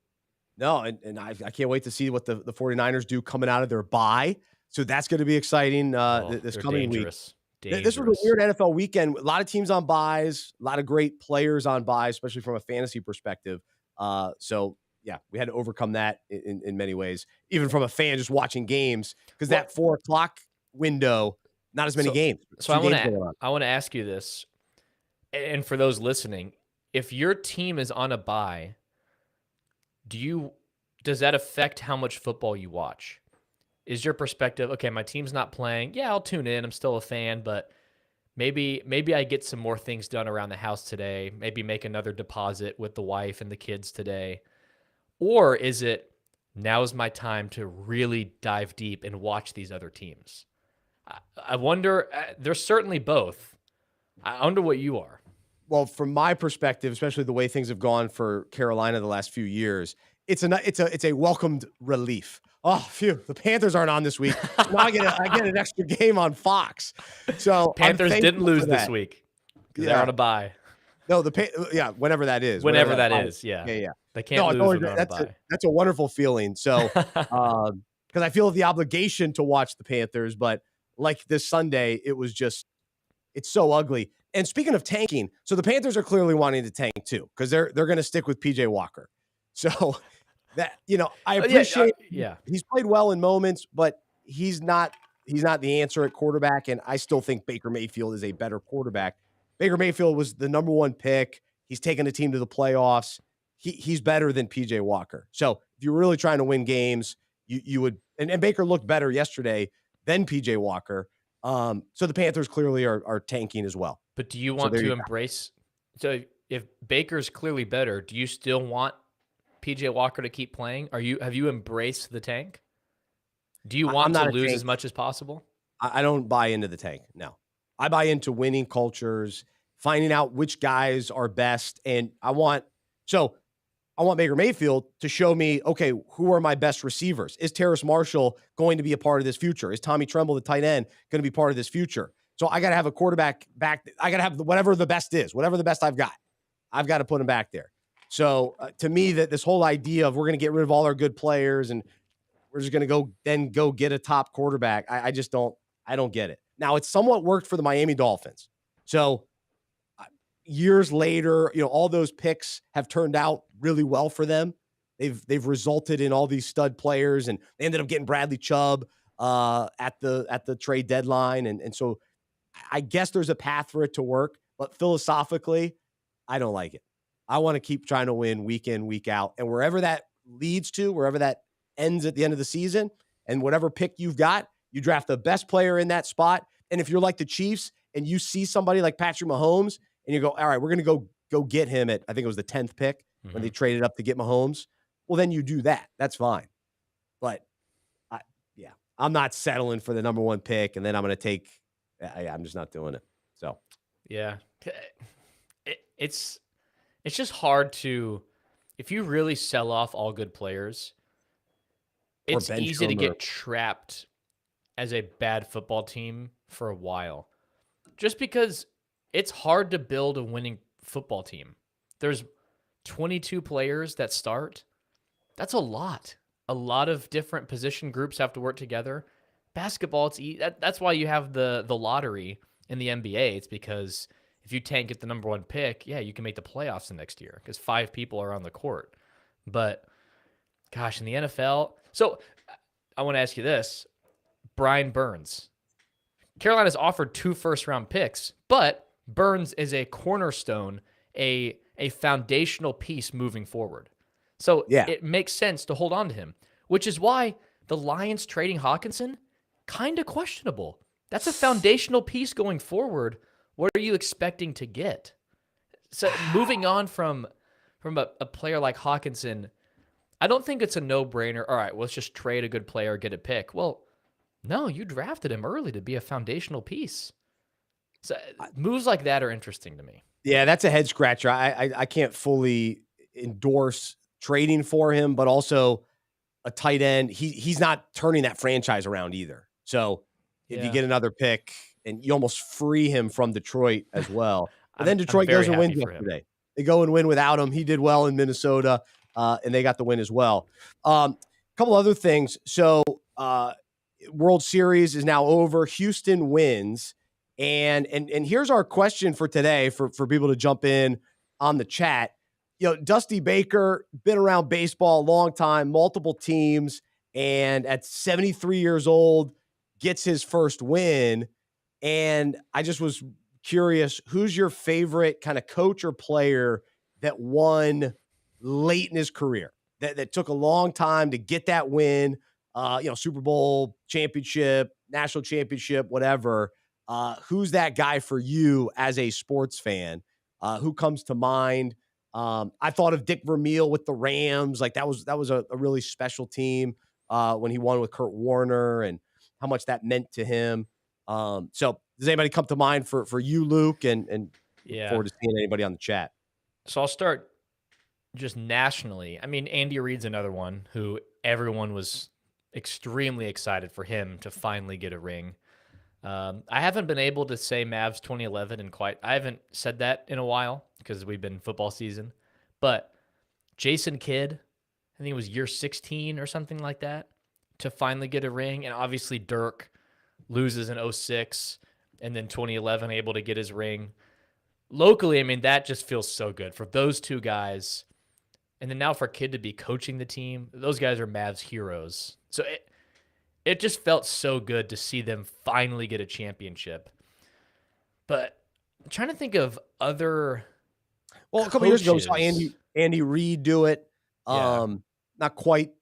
No, and I can't wait to see what the 49ers do coming out of their bye. So that's going to be exciting this coming week. This was a weird NFL weekend. A lot of teams on buys, a lot of great players on buys, especially from a fantasy perspective. So, yeah, we had to overcome that in many ways, even from a fan just watching games, because that 4 o'clock window, not as many games. So I want to ask you this, and for those listening, if your team is on a bye, does that affect how much football you watch? Is your perspective, okay, my team's not playing. Yeah, I'll tune in. I'm still a fan, but maybe I get some more things done around the house today. Maybe make another deposit with the wife and the kids today. Or is it, now's my time to really dive deep and watch these other teams? I wonder, there's certainly both. I wonder what you are. Well, from my perspective, especially the way things have gone for Carolina the last few years, it's a welcomed relief. Oh, phew! The Panthers aren't on this week. Now I get an extra game on Fox. So Panthers didn't lose this week because they're on a bye. No, whenever that is. Whenever that is, yeah. They can't lose when they're on a bye. That's a wonderful feeling. So, because I feel the obligation to watch the Panthers, but like this Sunday, it's so ugly. And speaking of tanking, so the Panthers are clearly wanting to tank too, because they're going to stick with PJ Walker. So that, I appreciate he's played well in moments, but he's not the answer at quarterback. And I still think Baker Mayfield is a better quarterback. Baker Mayfield was the number 1 pick. He's taken the team to the playoffs. He's better than PJ Walker. So if you're really trying to win games, you would, and Baker looked better yesterday than PJ Walker. So the Panthers clearly are tanking as well. But do you want to embrace? So if Baker's clearly better, do you still want PJ Walker to keep playing? Have you embraced the tank? Do you want to lose as much as possible? I don't buy into the tank. No, I buy into winning cultures, finding out which guys are best, and I want Baker Mayfield to show me, okay, who are my best receivers? Is Terrace Marshall going to be a part of this future? Is Tommy Tremble, the tight end, going to be part of this future? So I got to have a quarterback back. I got to have whatever the best is, whatever the best I've got. I've got to put him back there. So to me, that this whole idea of we're going to get rid of all our good players and we're just going to go get a top quarterback, I don't get it. Now, it's somewhat worked for the Miami Dolphins. So years later, all those picks have turned out really well for them. They've resulted in all these stud players, and they ended up getting Bradley Chubb at the trade deadline. And so I guess there's a path for it to work, but philosophically, I don't like it. I want to keep trying to win week in, week out. And wherever that leads to, wherever that ends at the end of the season, and whatever pick you've got, you draft the best player in that spot. And if you're like the Chiefs and you see somebody like Patrick Mahomes and you go, all right, we're going to go get him at, I think it was the 10th pick when they traded up to get Mahomes. Well, then you do that. That's fine. But I'm not settling for the number 1 pick. And then I'm going to take, I'm just not doing it. So, yeah, it's just hard to, if you really sell off all good players, it's easy to get trapped as a bad football team for a while. Just because it's hard to build a winning football team. There's 22 players that start. That's a lot a lot of different position groups have to work together. Basketball, that's why you have the lottery in the NBA. It's because if you get the number one pick, yeah, you can make the playoffs the next year because 5 people are on the court. But gosh, in the NFL, so I want to ask you this: Brian Burns, Carolina's offered 2 first-round picks, but Burns is a cornerstone, a foundational piece moving forward. So Yeah. it makes sense to hold on to him, which is why the Lions trading Hawkinson, kind of questionable. That's a foundational piece going forward. What are you expecting to get? So moving on from a player like Hawkinson, I don't think it's a no-brainer. All right, let's just trade a good player, get a pick. Well, no, you drafted him early to be a foundational piece. So moves like that are interesting to me. Yeah, that's a head scratcher. I can't fully endorse trading for him, but also a tight end. He's not turning that franchise around either. So if you get another pick and you almost free him from Detroit as well, but then Detroit goes and wins yesterday. They go and win without him. He did well in Minnesota, and they got the win as well. A couple other things. So World Series is now over. Houston wins. And here's our question for today for people to jump in on the chat. You know, Dusty Baker, been around baseball a long time, multiple teams, and at 73 years old, gets his first win. And I just was curious, who's your favorite kind of coach or player that won late in his career, that took a long time to get that win, Super Bowl, championship, national championship, whatever. Who's that guy for you as a sports fan? Who comes to mind? I thought of Dick Vermeil with the Rams. Like that was a really special team when he won with Kurt Warner and how much that meant to him. So does anybody come to mind for you, Luke? And look forward to seeing anybody on the chat. So I'll start just nationally. I mean, Andy Reid's another one who everyone was extremely excited for him to finally get a ring. I haven't been able to say Mavs 2011 I haven't said that in a while because we've been football season, but Jason Kidd, I think it was year 16 or something like that, to finally get a ring. And obviously Dirk loses in 06 and then 2011 able to get his ring. Locally, I mean, that just feels so good for those two guys. And then now for Kidd to be coaching the team, those guys are Mavs heroes. So it just felt so good to see them finally get a championship. But I'm trying to think of other a couple years ago, we saw Andy Reid do it. Not quite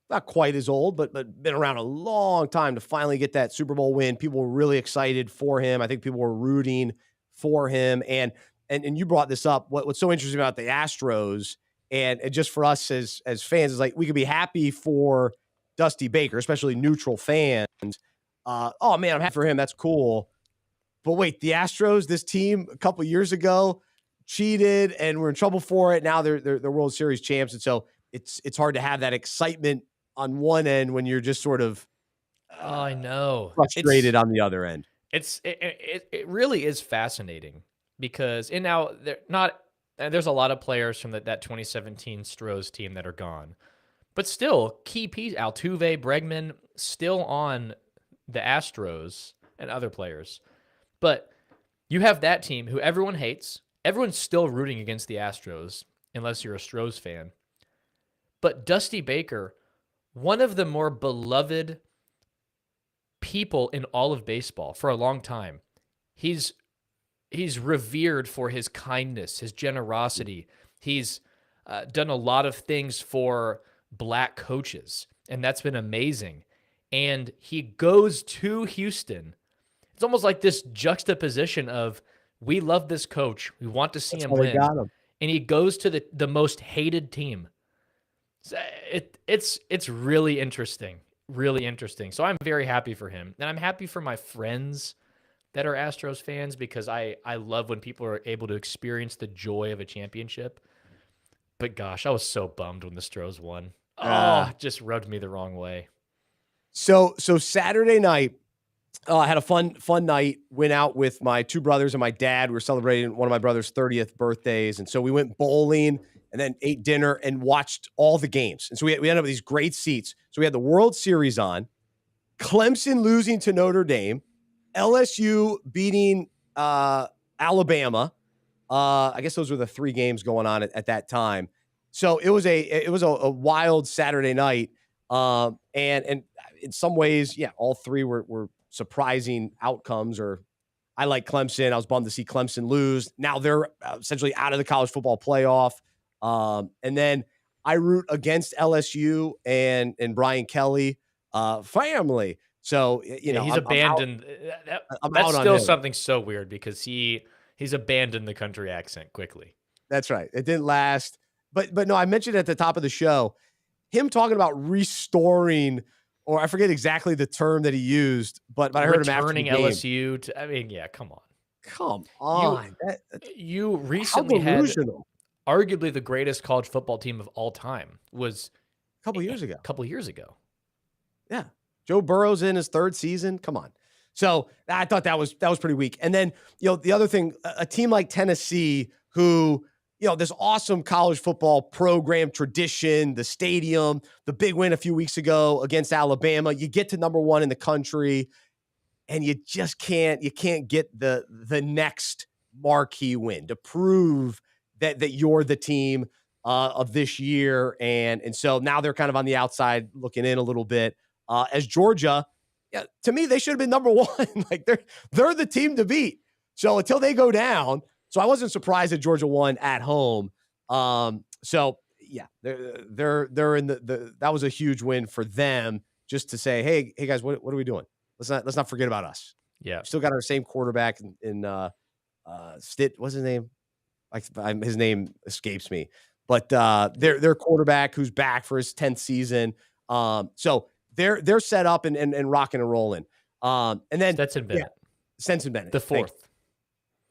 as old, but been around a long time to finally get that Super Bowl win. People were really excited for him. I think people were rooting for him. And you brought this up. What's so interesting about the Astros and just for us as fans is like we could be happy for Dusty Baker, especially neutral fans. Oh man, I'm happy for him. That's cool. But wait, the Astros, this team a couple years ago cheated and were in trouble for it. Now they're World Series champs, and so it's hard to have that excitement on one end when you're just sort of I know frustrated on the other end. It really is fascinating because there's a lot of players from that 2017 Stros team that are gone. But still, key piece, Altuve, Bregman, still on the Astros and other players. But you have that team who everyone hates. Everyone's still rooting against the Astros, unless you're a Stros fan. But Dusty Baker, one of the more beloved people in all of baseball for a long time. He's revered for his kindness, his generosity. He's done a lot of things for Black coaches, and that's been amazing. And he goes to Houston. It's almost like this juxtaposition of we love this coach, we want to see him win, and he goes to the most hated team. So it's really interesting, really interesting. So I'm very happy for him, and I'm happy for my friends that are Astros fans because I love when people are able to experience the joy of a championship. But gosh, I was so bummed when the Stros won. It just rubbed me the wrong way. So Saturday night, I had a fun night. Went out with my 2 brothers and my dad. We were celebrating one of my brother's 30th birthdays, and so we went bowling and then ate dinner and watched all the games. And so we ended up with these great seats. So we had the World Series on, Clemson losing to Notre Dame, LSU beating Alabama. I guess those were the 3 games going on at that time. So it was a wild Saturday night. And in some ways, yeah, all 3 were surprising outcomes. Or I like Clemson. I was bummed to see Clemson lose. Now they're essentially out of the college football playoff. And then I root against LSU and Brian Kelly family. So he's abandoned. That's still something so weird because he's abandoned the country accent quickly. That's right. It didn't last. But no, I mentioned at the top of the show, him talking about restoring, or I forget exactly the term that he used, but I heard him after the game. LSU to, I mean, yeah, come on. Come on. You recently had arguably the greatest college football team of all time was a couple years ago. Yeah. Joe Burrow's in his 3rd season. Come on. So I thought that was pretty weak. And then, the other thing, a team like Tennessee, who, this awesome college football program tradition, the stadium, the big win a few weeks ago against Alabama, you get to number 1 in the country and you just can't get the next marquee win to prove that you're the team of this year. And so now they're kind of on the outside looking in a little bit. As Georgia, yeah, to me, they should have been number 1. Like they're the team to beat. So until they go down, so I wasn't surprised that Georgia won at home. So yeah, they're in that was a huge win for them, just to say, hey guys, what are we doing? Let's not forget about us. Yeah, we still got our same quarterback in Stitt. What's his name? His name escapes me, but their quarterback who's back for his 10th season. So they're set up and rocking and rolling. And then Stetson Bennett. Stetson Bennett, the 4th.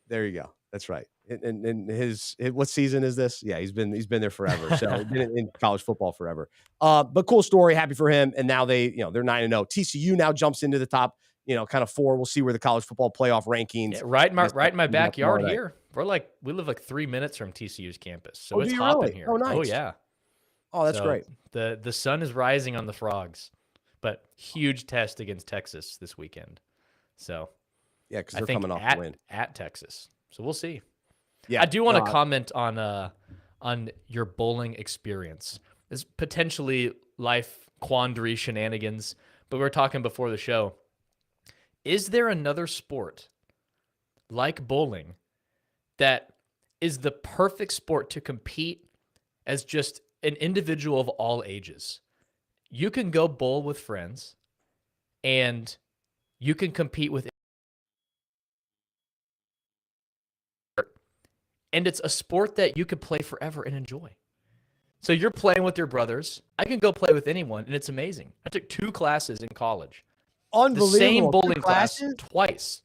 There you go. That's right. And his what season is this? Yeah, he's been there forever. So he's been in college football forever. But cool story. Happy for hhim. And now they're 9-0. TCU now jumps into the top, kind of 4. We'll see where the college football playoff rankings. Yeah, right in my backyard here. We live like 3 minutes from TCU's campus. So it's hopping here. Oh, nice. Oh yeah. Oh, that's great. The sun is rising on the Frogs, but huge test against Texas this weekend. So yeah, because they're coming off the win at Texas. So we'll see. Yeah, I do want to comment on your bowling experience. It's potentially life quandary shenanigans, but we were talking before the show. Is there another sport like bowling that is the perfect sport to compete as just an individual of all ages? You can go bowl with friends and you can compete with, and it's a sport that you could play forever and enjoy. So you're playing with your brothers. I can go play with anyone, and it's amazing. I took 2 classes in college. Unbelievable. The same bowling class twice,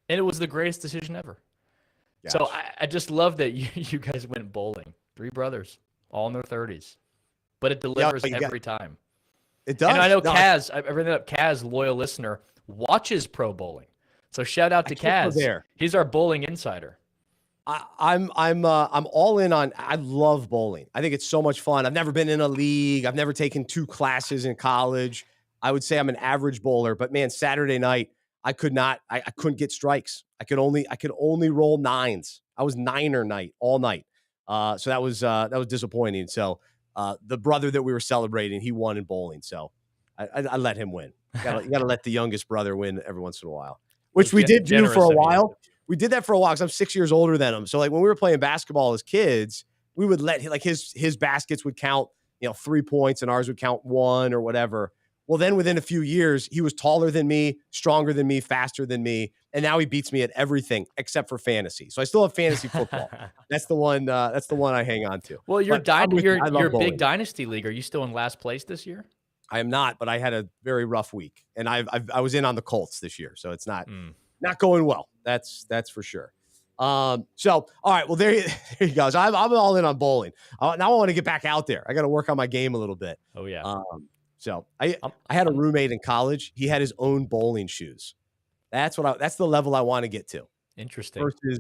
and it was the greatest decision ever. Gosh. So I just love that you guys went bowling. 3 brothers, all in their 30s. But it delivers every time. It does. And I know Kaz, I've written up Kaz, loyal listener, watches pro bowling. So shout out to Kaz. He's our bowling insider. I'm all in on. I love bowling. I think it's so much fun. I've never been in a league. I've never taken 2 classes in college. I would say I'm an average bowler, but man, Saturday night I couldn't get strikes. I could only roll 9s. I was 9er night all night. So that was disappointing. So the brother that we were celebrating, he won in bowling. So I let him win. You gotta let the youngest brother win every once in a while, which we did do for a while. We did that for a while because I'm 6 years older than him. So like when we were playing basketball as kids, we would let his baskets would count, 3 points and ours would count 1 or whatever. Well, then within a few years, he was taller than me, stronger than me, faster than me. And now he beats me at everything except for fantasy. So I still have fantasy football. That's the one I hang on to. Well, your big dynasty league, are you still in last place this year? I am not, but I had a very rough week. And I was in on the Colts this year. So it's not going well. That's for sure. So, all right, well, there you go. So I'm all in on bowling. Now I want to get back out there. I got to work on my game a little bit. Oh yeah. So I had a roommate in college. He had his own bowling shoes. That's the level I want to get to. Interesting. Versus,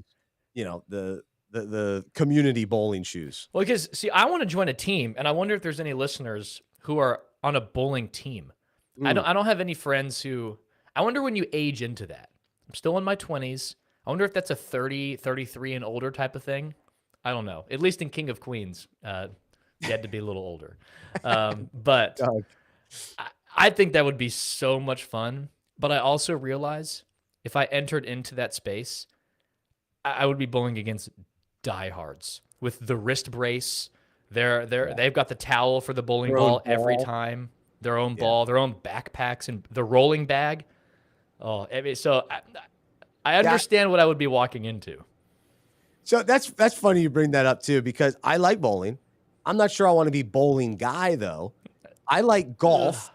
the the community bowling shoes. Well, because see, I want to join a team, and I wonder if there's any listeners who are on a bowling team. I don't have any friends who. I wonder when you age into that. I'm still in my 20s. I wonder if that's a 30, 33 and older type of thing. I don't know. At least in King of Queens, you had to be a little older. But I think that would be so much fun. But I also realize if I entered into that space, I would be bowling against diehards with the wrist brace. They've got the towel for the bowling ball every time. Their own ball, their own backpacks, and the rolling bag. Oh, I mean, so I understand what I would be walking into. So that's funny you bring that up too, because I like bowling. I'm not sure I want to be bowling guy though. I like golf,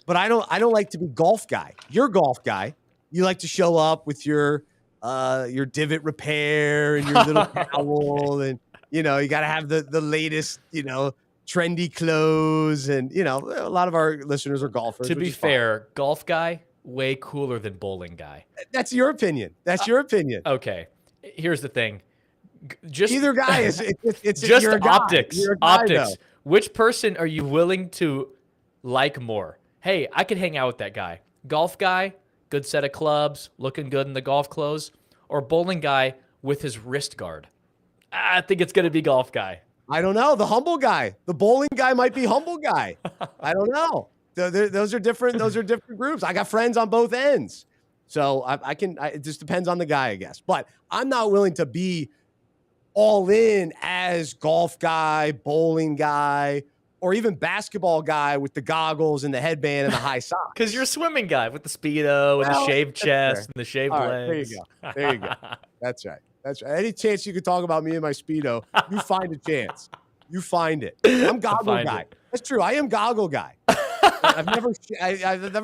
but I don't like to be golf guy. You're golf guy. You like to show up with your divot repair and your little towel, and you got to have the latest trendy clothes, and a lot of our listeners are golfers. To be fair, golf guy way cooler than bowling guy. That's your opinion. That's your opinion. Okay, here's the thing. Just either guy is it's just you're a guy. optics. You're a guy, optics. though. Which person are you willing to like more? Hey, I could hang out with that guy. Golf guy, good set of clubs, looking good in the golf clothes, or bowling guy with his wrist guard? I think it's going to be golf guy. I don't know. The humble guy. The bowling guy might be humble guy. I don't know. Those are different. Those are different groups. I got friends on both ends, so it just depends on the guy, I guess. But I'm not willing to be all in as golf guy, bowling guy, or even basketball guy with the goggles and the headband and the high socks. Because you're a swimming guy with the Speedo and the shaved chest and the shaved legs. There you go. That's right. Any chance you could talk about me and my Speedo, you find a chance. You find it. I'm goggle guy. That's true. I am goggle guy. I've never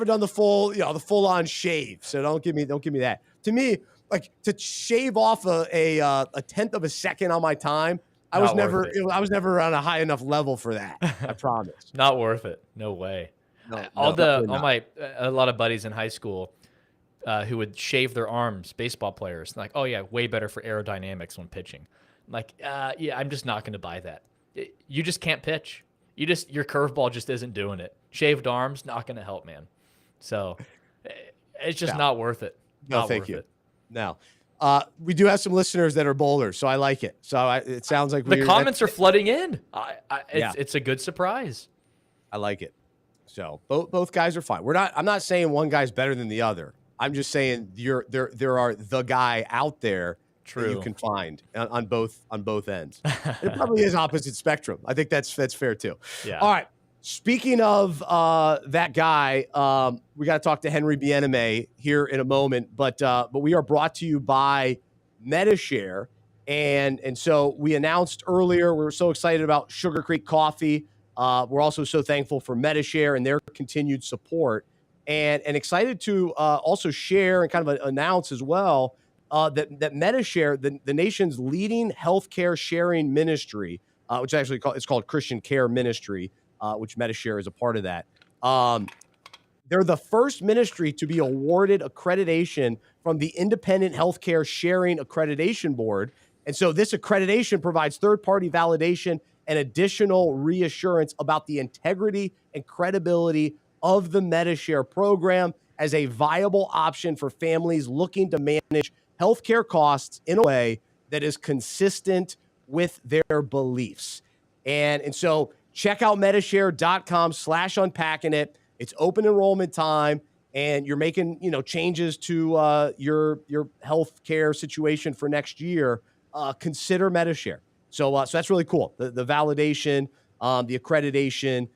done the full on shave. So don't give me that. To me, like to shave off a tenth of a second on my time, I was never on a high enough level for that. I promise. Not worth it. No way. No, a lot of buddies in high school who would shave their arms, baseball players, like, oh yeah, way better for aerodynamics when pitching. I'm like, yeah, I'm just not going to buy that. You just can't pitch. Your curveball just isn't doing it. Shaved arms, not going to help, man. So it's just not worth it. No, thank you. No. We do have some listeners that are bowlers, so I like it. So it sounds like the comments are flooding in. It's a good surprise. I like it. So both guys are fine. I'm not saying one guy's better than the other. I'm just saying there are the guy out there that you can find on both ends. It probably is opposite spectrum. I think that's fair too. Yeah. All right. Speaking of that guy, we got to talk to Henry Bieneme here in a moment, but we are brought to you by Medi-Share, and so we announced earlier we're so excited about Sugar Creek Coffee. We're also so thankful for Medi-Share and their continued support, and excited to also share and kind of announce as well that Medi-Share, the nation's leading healthcare sharing ministry, which actually it's called Christian Care Ministry. Which Medi-Share is a part of that. They're the first ministry to be awarded accreditation from the Independent Healthcare Sharing Accreditation Board. And so this accreditation provides third-party validation and additional reassurance about the integrity and credibility of the Medi-Share program as a viable option for families looking to manage healthcare costs in a way that is consistent with their beliefs. And so check out medishare.com/unpacking it. It's open enrollment time, and you're making changes to your healthcare situation for next year. Consider Medi-Share. So that's really cool. The validation, the accreditation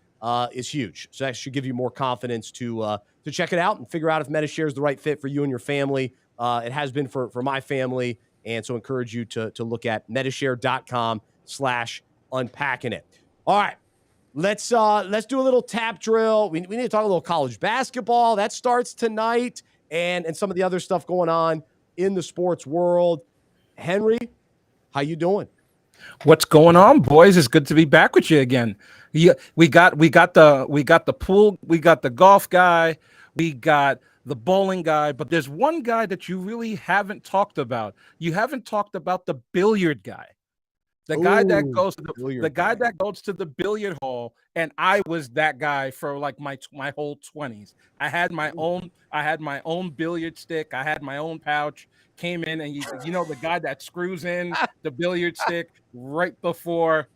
is huge. So that should give you more confidence to check it out and figure out if Medi-Share is the right fit for you and your family. It has been for my family, and so encourage you to look at medishare.com/unpacking it. All right. Let's do a little tap drill. We need to talk a little college basketball. That starts tonight, and some of the other stuff going on in the sports world. Henry, how you doing? What's going on, boys? It's good to be back with you again. We got the pool, we got the golf guy, we got the bowling guy, but there's one guy that you really haven't talked about. You haven't talked about the billiard guy. The guy that Ooh, goes to billiard the guy guy. that goes to the billiard hall, and I was that guy for like my whole 20s. I had my own billiard stick. I had my own pouch. Came in, and you know the guy that screws in the billiard stick right before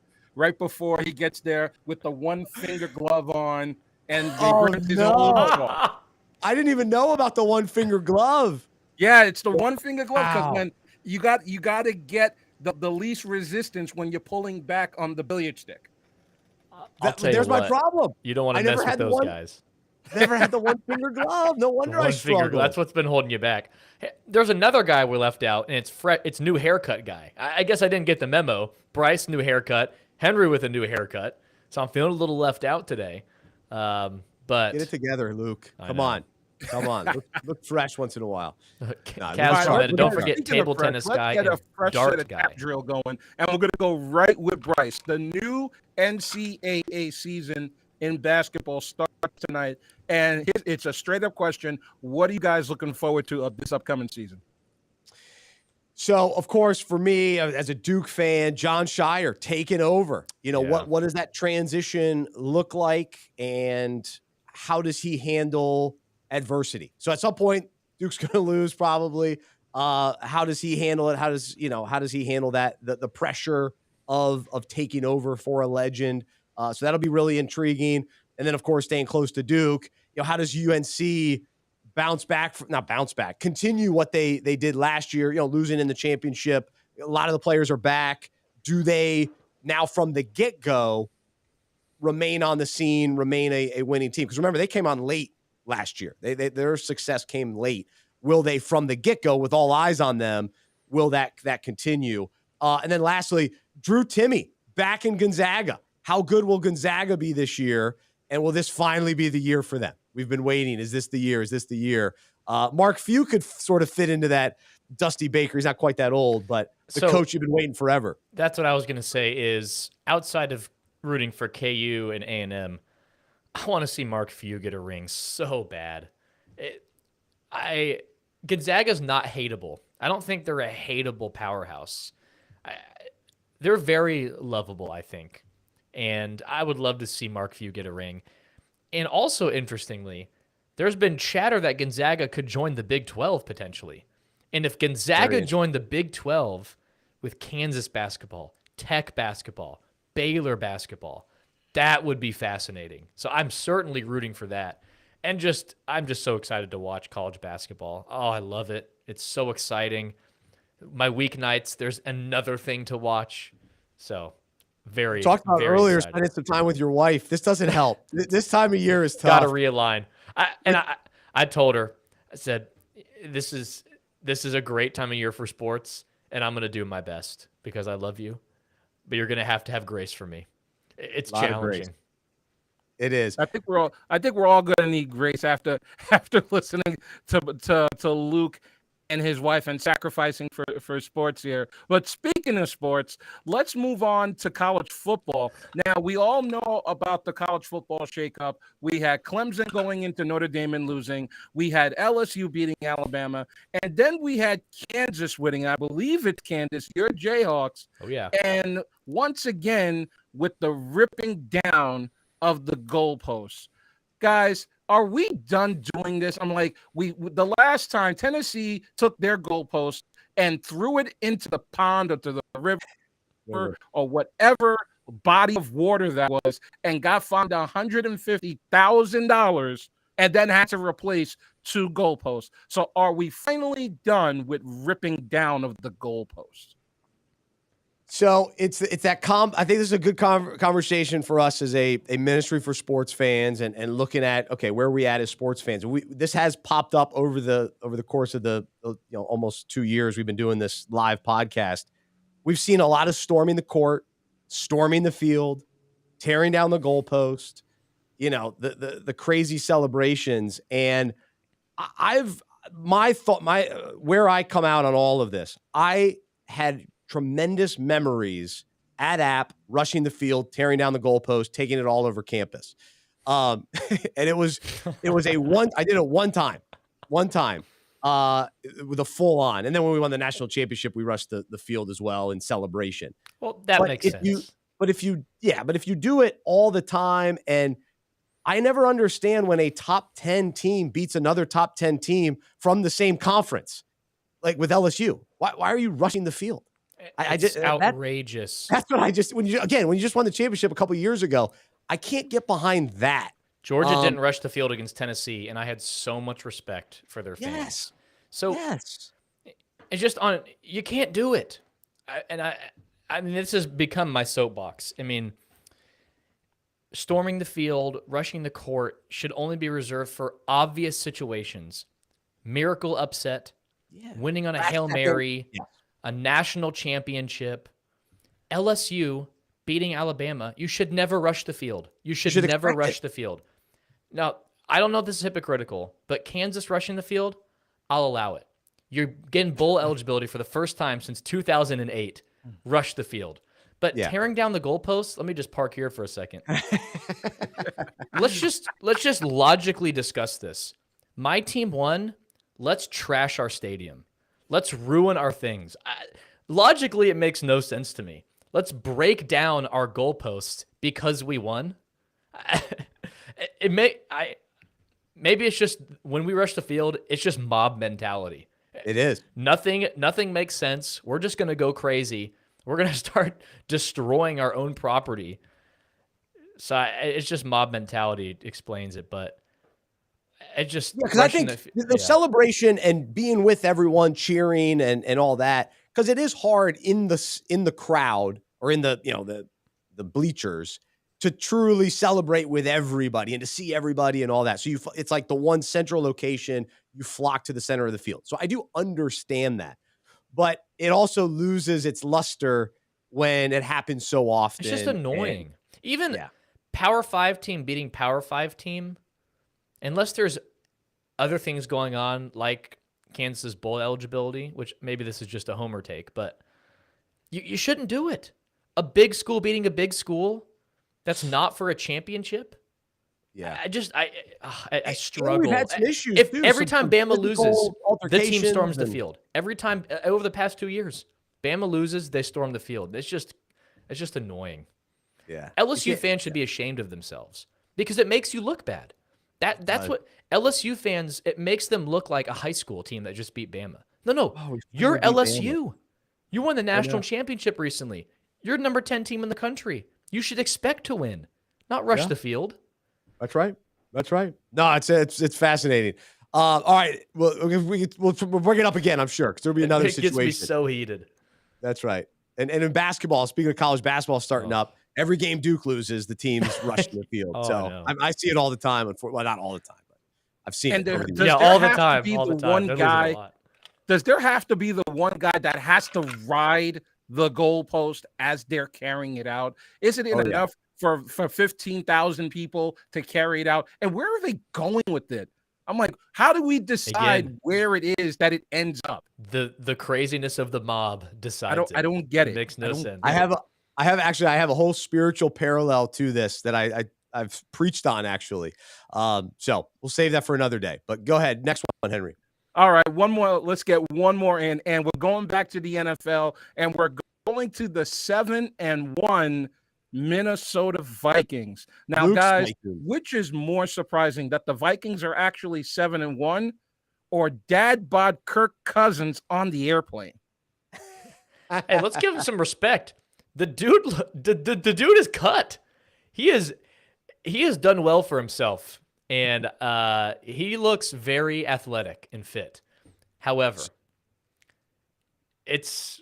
he gets there with the one finger glove on, and he Oh brings his own no! chalk. I didn't even know about the one finger glove. Yeah, it's the one finger glove because Wow. when you got to get the least resistance when you're pulling back on the billiard stick. I'll tell you There's my what, problem. you don't want I to never mess with had the those one. guys. Never had the one finger glove. No The wonder I one finger. struggled. That's what's been holding you back. Hey, there's another guy we left out, and it's new haircut guy. I guess I didn't get the memo. Bryce, new haircut. Henry with a new haircut. So I'm feeling a little left out today. But Get it together, Luke. Come on. Look fresh once in a while. Kaz commented, don't forget table tennis guy Let's get and a fresh dart set of guy. tap drill going, and we're going to go right with Bryce. The new NCAA season in basketball starts tonight, and it's a straight-up question. What are you guys looking forward to of this upcoming season? So, of course, for me, as a Duke fan, John Shire taking over. What does that transition look like, and how does he handle adversity? So at some point, Duke's going to lose probably. How does he handle it? How does he handle that, the pressure of taking over for a legend? So that'll be really intriguing. And then, of course, staying close to Duke, how does UNC continue what they did last year, losing in the championship? A lot of the players are back. Do they now from the get-go remain on the scene, remain a winning team? Because remember, they came on late last year. Their success came late. Will they, from the get-go, with all eyes on them, will that continue? And then lastly, Drew Timme back in Gonzaga. How good will Gonzaga be this year? And will this finally be the year for them? We've been waiting. Is this the year? Is this the year? Mark Few could sort of fit into that. Dusty Baker, he's not quite that old, but the coach you've been waiting forever. That's what I was going to say is, outside of rooting for KU and A&M, I want to see Mark Few get a ring so bad. Gonzaga's not hateable. I don't think they're a hateable powerhouse. They're very lovable, I think. And I would love to see Mark Few get a ring. And also, interestingly, there's been chatter that Gonzaga could join the Big 12 potentially. And if Gonzaga joined the Big 12 with Kansas basketball, Tech basketball, Baylor basketball, that would be fascinating. So I'm certainly rooting for that. And I'm just so excited to watch college basketball. Oh, I love it. It's so exciting. My weeknights, there's another thing to watch. So very, talked about very earlier, excited. spending some time with your wife. This doesn't help. This time of year is tough. Got to realign. I told her, I said, this is a great time of year for sports, and I'm going to do my best because I love you, but you're going to have grace for me. It's challenging. It is. I think we're all going to need grace after listening to Luke and his wife and sacrificing for sports here. But speaking of sports, let's move on to college football. Now, we all know about the college football shakeup. We had Clemson going into Notre Dame and losing. We had LSU beating Alabama. And then we had Kansas winning. I believe it's Kansas, your Jayhawks. Oh, yeah. And once again, with the ripping down of the goalposts. Guys, are we done doing this? I'm like, the last time Tennessee took their goalpost and threw it into the pond or to the river or whatever body of water that was and got fined $150,000 and then had to replace 2 goalposts. So are we finally done with ripping down of the goalposts? So it's that I think this is a good conversation for us as a ministry for sports fans and looking at, okay, where are we at as sports fans? This has popped up over the course of the almost 2 years we've been doing this live podcast. We've seen a lot of storming the court, storming the field, tearing down the goalpost, the crazy celebrations. And where I come out on all of this, I had tremendous memories at App, rushing the field, tearing down the goalpost, taking it all over campus. And it was I did it one time. with a full on. And then when we won the national championship, we rushed the field as well in celebration. Well, that makes sense. But if you do it all the time, and I never understand when a top 10 team beats another top 10 team from the same conference, like with LSU. Why are you rushing the field? It's outrageous. That's what when you just won the championship a couple of years ago, I can't get behind that. Georgia didn't rush the field against Tennessee, and I had so much respect for their fans. Yes. So it's just you can't do it. I mean, this has become my soapbox. I mean, storming the field, rushing the court should only be reserved for obvious situations. Miracle upset, winning on a Hail Mary, a national championship, LSU beating Alabama. You should never rush the field. You should never rush the field. Now, I don't know if this is hypocritical, but Kansas rushing the field, I'll allow it. You're getting bowl eligibility for the first time since 2008. Rush the field. But tearing down the goalposts, let me just park here for a second. Let's just logically discuss this. My team won. Let's trash our stadium. Let's ruin our things. Logically, it makes no sense to me. Let's break down our goalposts because we won. Maybe it's just when we rush the field, it's just mob mentality. It is. Nothing makes sense. We're just going to go crazy. We're going to start destroying our own property. So it's just mob mentality explains it, but it just because I think the celebration and being with everyone cheering and all that, because it is hard in the crowd or in the bleachers to truly celebrate with everybody and to see everybody and all that. So it's like the one central location, you flock to the center of the field. So I do understand that, but it also loses its luster when it happens so often. It's just annoying. Even Power 5 team beating Power 5 team, unless there's other things going on like Kansas bowl eligibility, which maybe this is just a homer take, but you shouldn't do it. A big school beating a big school that's not for a championship. Yeah, I struggle. We've had some issues every time Bama loses, the team storms the field. Every time over the past 2 years, Bama loses, they storm the field. It's just annoying. Yeah, LSU fans should be ashamed of themselves because it makes you look bad. That's what LSU fans. It makes them look like a high school team that just beat Bama. No, you're LSU. Bama. You won the national championship recently. You're number 10 team in the country. You should expect to win, not rush the field. That's right. No, it's fascinating. All right, well, we'll bring it up again, I'm sure, because there'll be another situation. It gets me so heated. That's right. And in basketball, speaking of college basketball starting up, every game Duke loses, the team's rushing the field. I see it all the time. Well, not all the time, but I've seen it. All the time. Does there have to be the one guy that has to ride the goalpost as they're carrying it out? Isn't it enough for 15,000 people to carry it out? And where are they going with it? I'm like, how do we decide where it is that it ends up? The craziness of the mob decides. I don't get it. It makes no sense. I have a whole spiritual parallel to this that I've preached on actually. So we'll save that for another day. But go ahead, next one, Henry. All right, one more. Let's get one more in, and we're going back to the NFL, and we're going to the 7-1 Minnesota Vikings. Now, guys, which is more surprising, that the Vikings are actually 7-1, or Dad bod Kirk Cousins on the airplane? Hey, let's give him some respect. The dude is cut. He has done well for himself, and he looks very athletic and fit. However, it's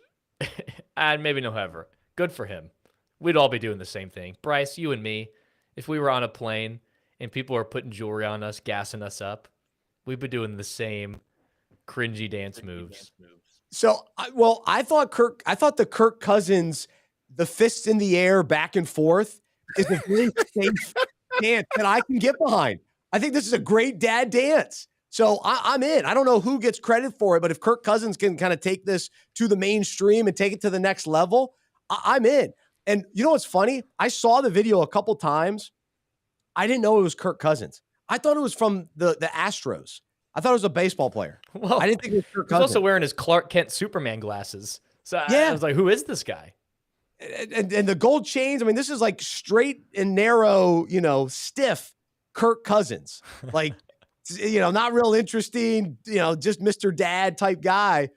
maybe no however. Good for him. We'd all be doing the same thing. Bryce, you and me, if we were on a plane and people are putting jewelry on us, gassing us up, we'd be doing the same cringy dance moves. So, I thought the Kirk Cousins, the fists in the air back and forth is a really safe dance that I can get behind. I think this is a great dad dance. So I'm in. I don't know who gets credit for it, but if Kirk Cousins can kind of take this to the mainstream and take it to the next level, I'm in. And you know what's funny? I saw the video a couple times. I didn't know it was Kirk Cousins. I thought it was from the Astros. I thought it was a baseball player. Well, I didn't think it was Kirk he's Cousins. also wearing his Clark Kent Superman glasses. So Yeah. I was like, who is this guy? And the gold chains, I mean, this is like straight and narrow, stiff Kirk Cousins. Like, not real interesting, just Mr. Dad type guy.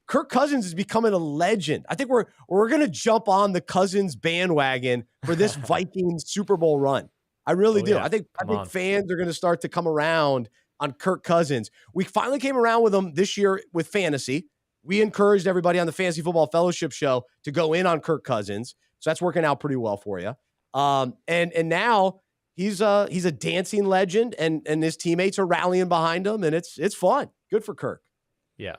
Kirk Cousins is becoming a legend. I think we're going to jump on the Cousins bandwagon for this Vikings Super Bowl run. I really do. Yeah. I think fans are going to start to come around on Kirk Cousins. We finally came around with him this year with fantasy. We encouraged everybody on the Fantasy Football Fellowship show to go in on Kirk Cousins. So that's working out pretty well for you. And now he's a dancing legend, and his teammates are rallying behind him, and it's fun. Good for Kirk. Yeah.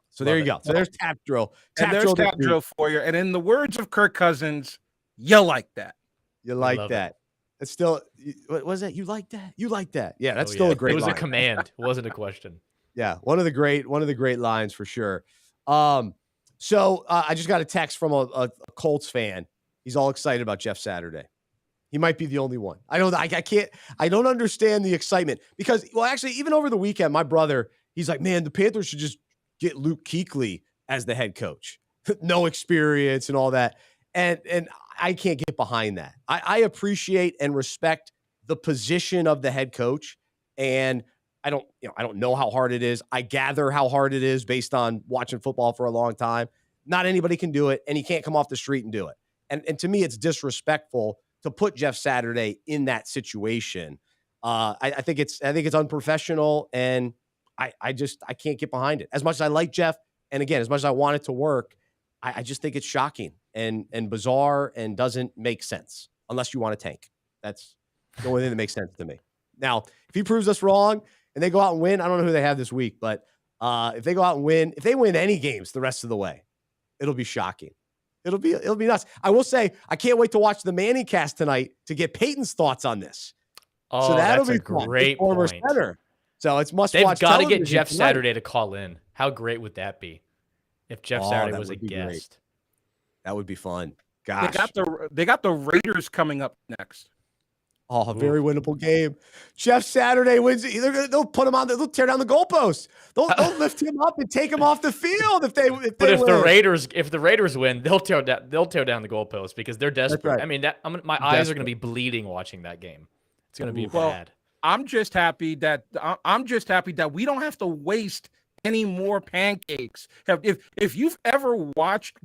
So there you go. So there's tap drill. There's tap drill for you. And in the words of Kirk Cousins, you like that. You like that. It's still, what was it? You like that? You like that. Yeah, that's still a great line. It was a command. It wasn't a question. Yeah, one of the great lines for sure. So I just got a text from a Colts fan. He's all excited about Jeff Saturday. He might be the only one. I don't understand the excitement because, well, actually, even over the weekend, my brother, he's like, man, the Panthers should just get Luke Kuechly as the head coach. No experience and all that. And I can't get behind that. I appreciate and respect the position of the head coach. And I don't know how hard it is. I gather how hard it is based on watching football for a long time. Not anybody can do it, and you can't come off the street and do it. And to me, it's disrespectful to put Jeff Saturday in that situation. I think it's unprofessional, and I can't get behind it. As much as I like Jeff, and again, as much as I want it to work, I just think it's shocking and bizarre and doesn't make sense unless you want to tank. That's the only thing that makes sense to me. Now, if he proves us wrong and they go out and win, I don't know who they have this week, but if they go out and win, if they win any games the rest of the way, it'll be shocking. It'll be nuts. I will say, I can't wait to watch the Manning cast tonight to get Peyton's thoughts on this. Oh, so that'll that's be a great former point. Center. So it's must They've watch. got to get Jeff tonight. Saturday to call in. How great would that be if Jeff Saturday was a guest? Great. That would be fun. Gosh, they got the Raiders coming up next. Oh, a very winnable game. Jeff Saturday wins. They'll put him on. They'll tear down the goalpost. They'll lift him up and take him off the field if they. If the Raiders win, they'll tear down the goalpost because they're desperate. Right. I mean, my eyes are going to be bleeding watching that game. It's going to be bad. I'm just happy that we don't have to waste any more pancakes. If you've ever watched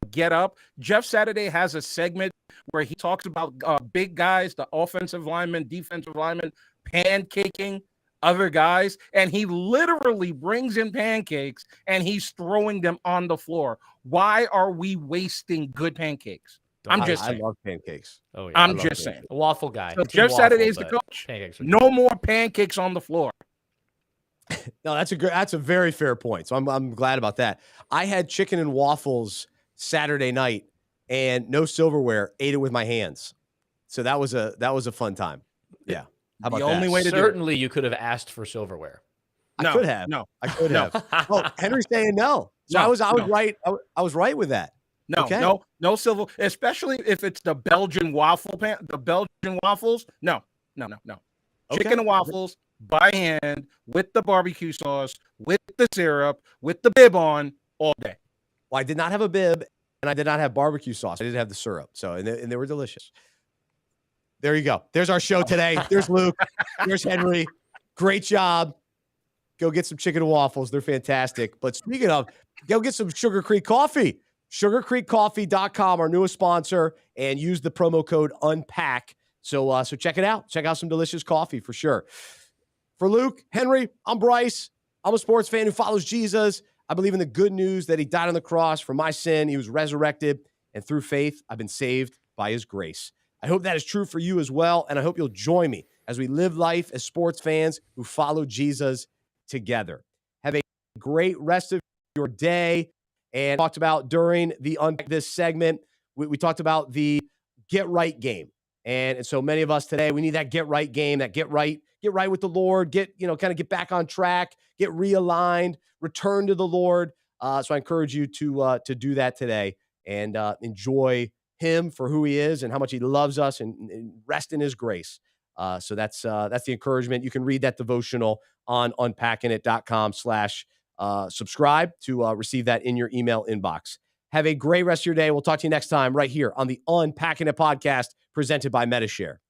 Get Up, Jeff Saturday has a segment where he talks about big guys, the offensive linemen, defensive linemen, pancaking other guys, and he literally brings in pancakes and he's throwing them on the floor. Why are we wasting good pancakes? I love pancakes. Oh yeah, I'm just saying. A waffle guy. So Jeff Saturday's the coach. No more pancakes on the floor. No, that's a very fair point. So I'm glad about that. I had chicken and waffles Saturday night and no silverware. Ate it with my hands. So that was a fun time. Yeah. How about the only way to certainly you could have asked for silverware. I could have. Oh, Henry's saying no. So I was right. I was right with that. No silver, especially if it's the Belgian waffles. No. Chicken and waffles by hand with the barbecue sauce, with the syrup, with the bib on all day. Well, I did not have a bib and I did not have barbecue sauce. I did have the syrup. So, and they were delicious. There you go. There's our show today. There's Luke. There's Henry. Great job. Go get some chicken and waffles. They're fantastic. But speaking of, go get some Sugar Creek coffee. SugarCreekCoffee.com, our newest sponsor, and use the promo code UNPACK. So check it out. Check out some delicious coffee for sure. For Luke, Henry, I'm Bryce. I'm a sports fan who follows Jesus. I believe in the good news that he died on the cross for my sin. He was resurrected, and through faith, I've been saved by his grace. I hope that is true for you as well, and I hope you'll join me as we live life as sports fans who follow Jesus together. Have a great rest of your day. And talked about during the Unpack this segment, we talked about the get right game. And so many of us today, we need that get right game, that get right with the Lord, kind of get back on track, get realigned, return to the Lord. So I encourage you to do that today and enjoy him for who he is and how much he loves us and rest in his grace. So that's the encouragement. You can read that devotional on unpackingit.com/subscribe to receive that in your email inbox. Have a great rest of your day. We'll talk to you next time right here on the Unpacking It podcast presented by Medi-Share.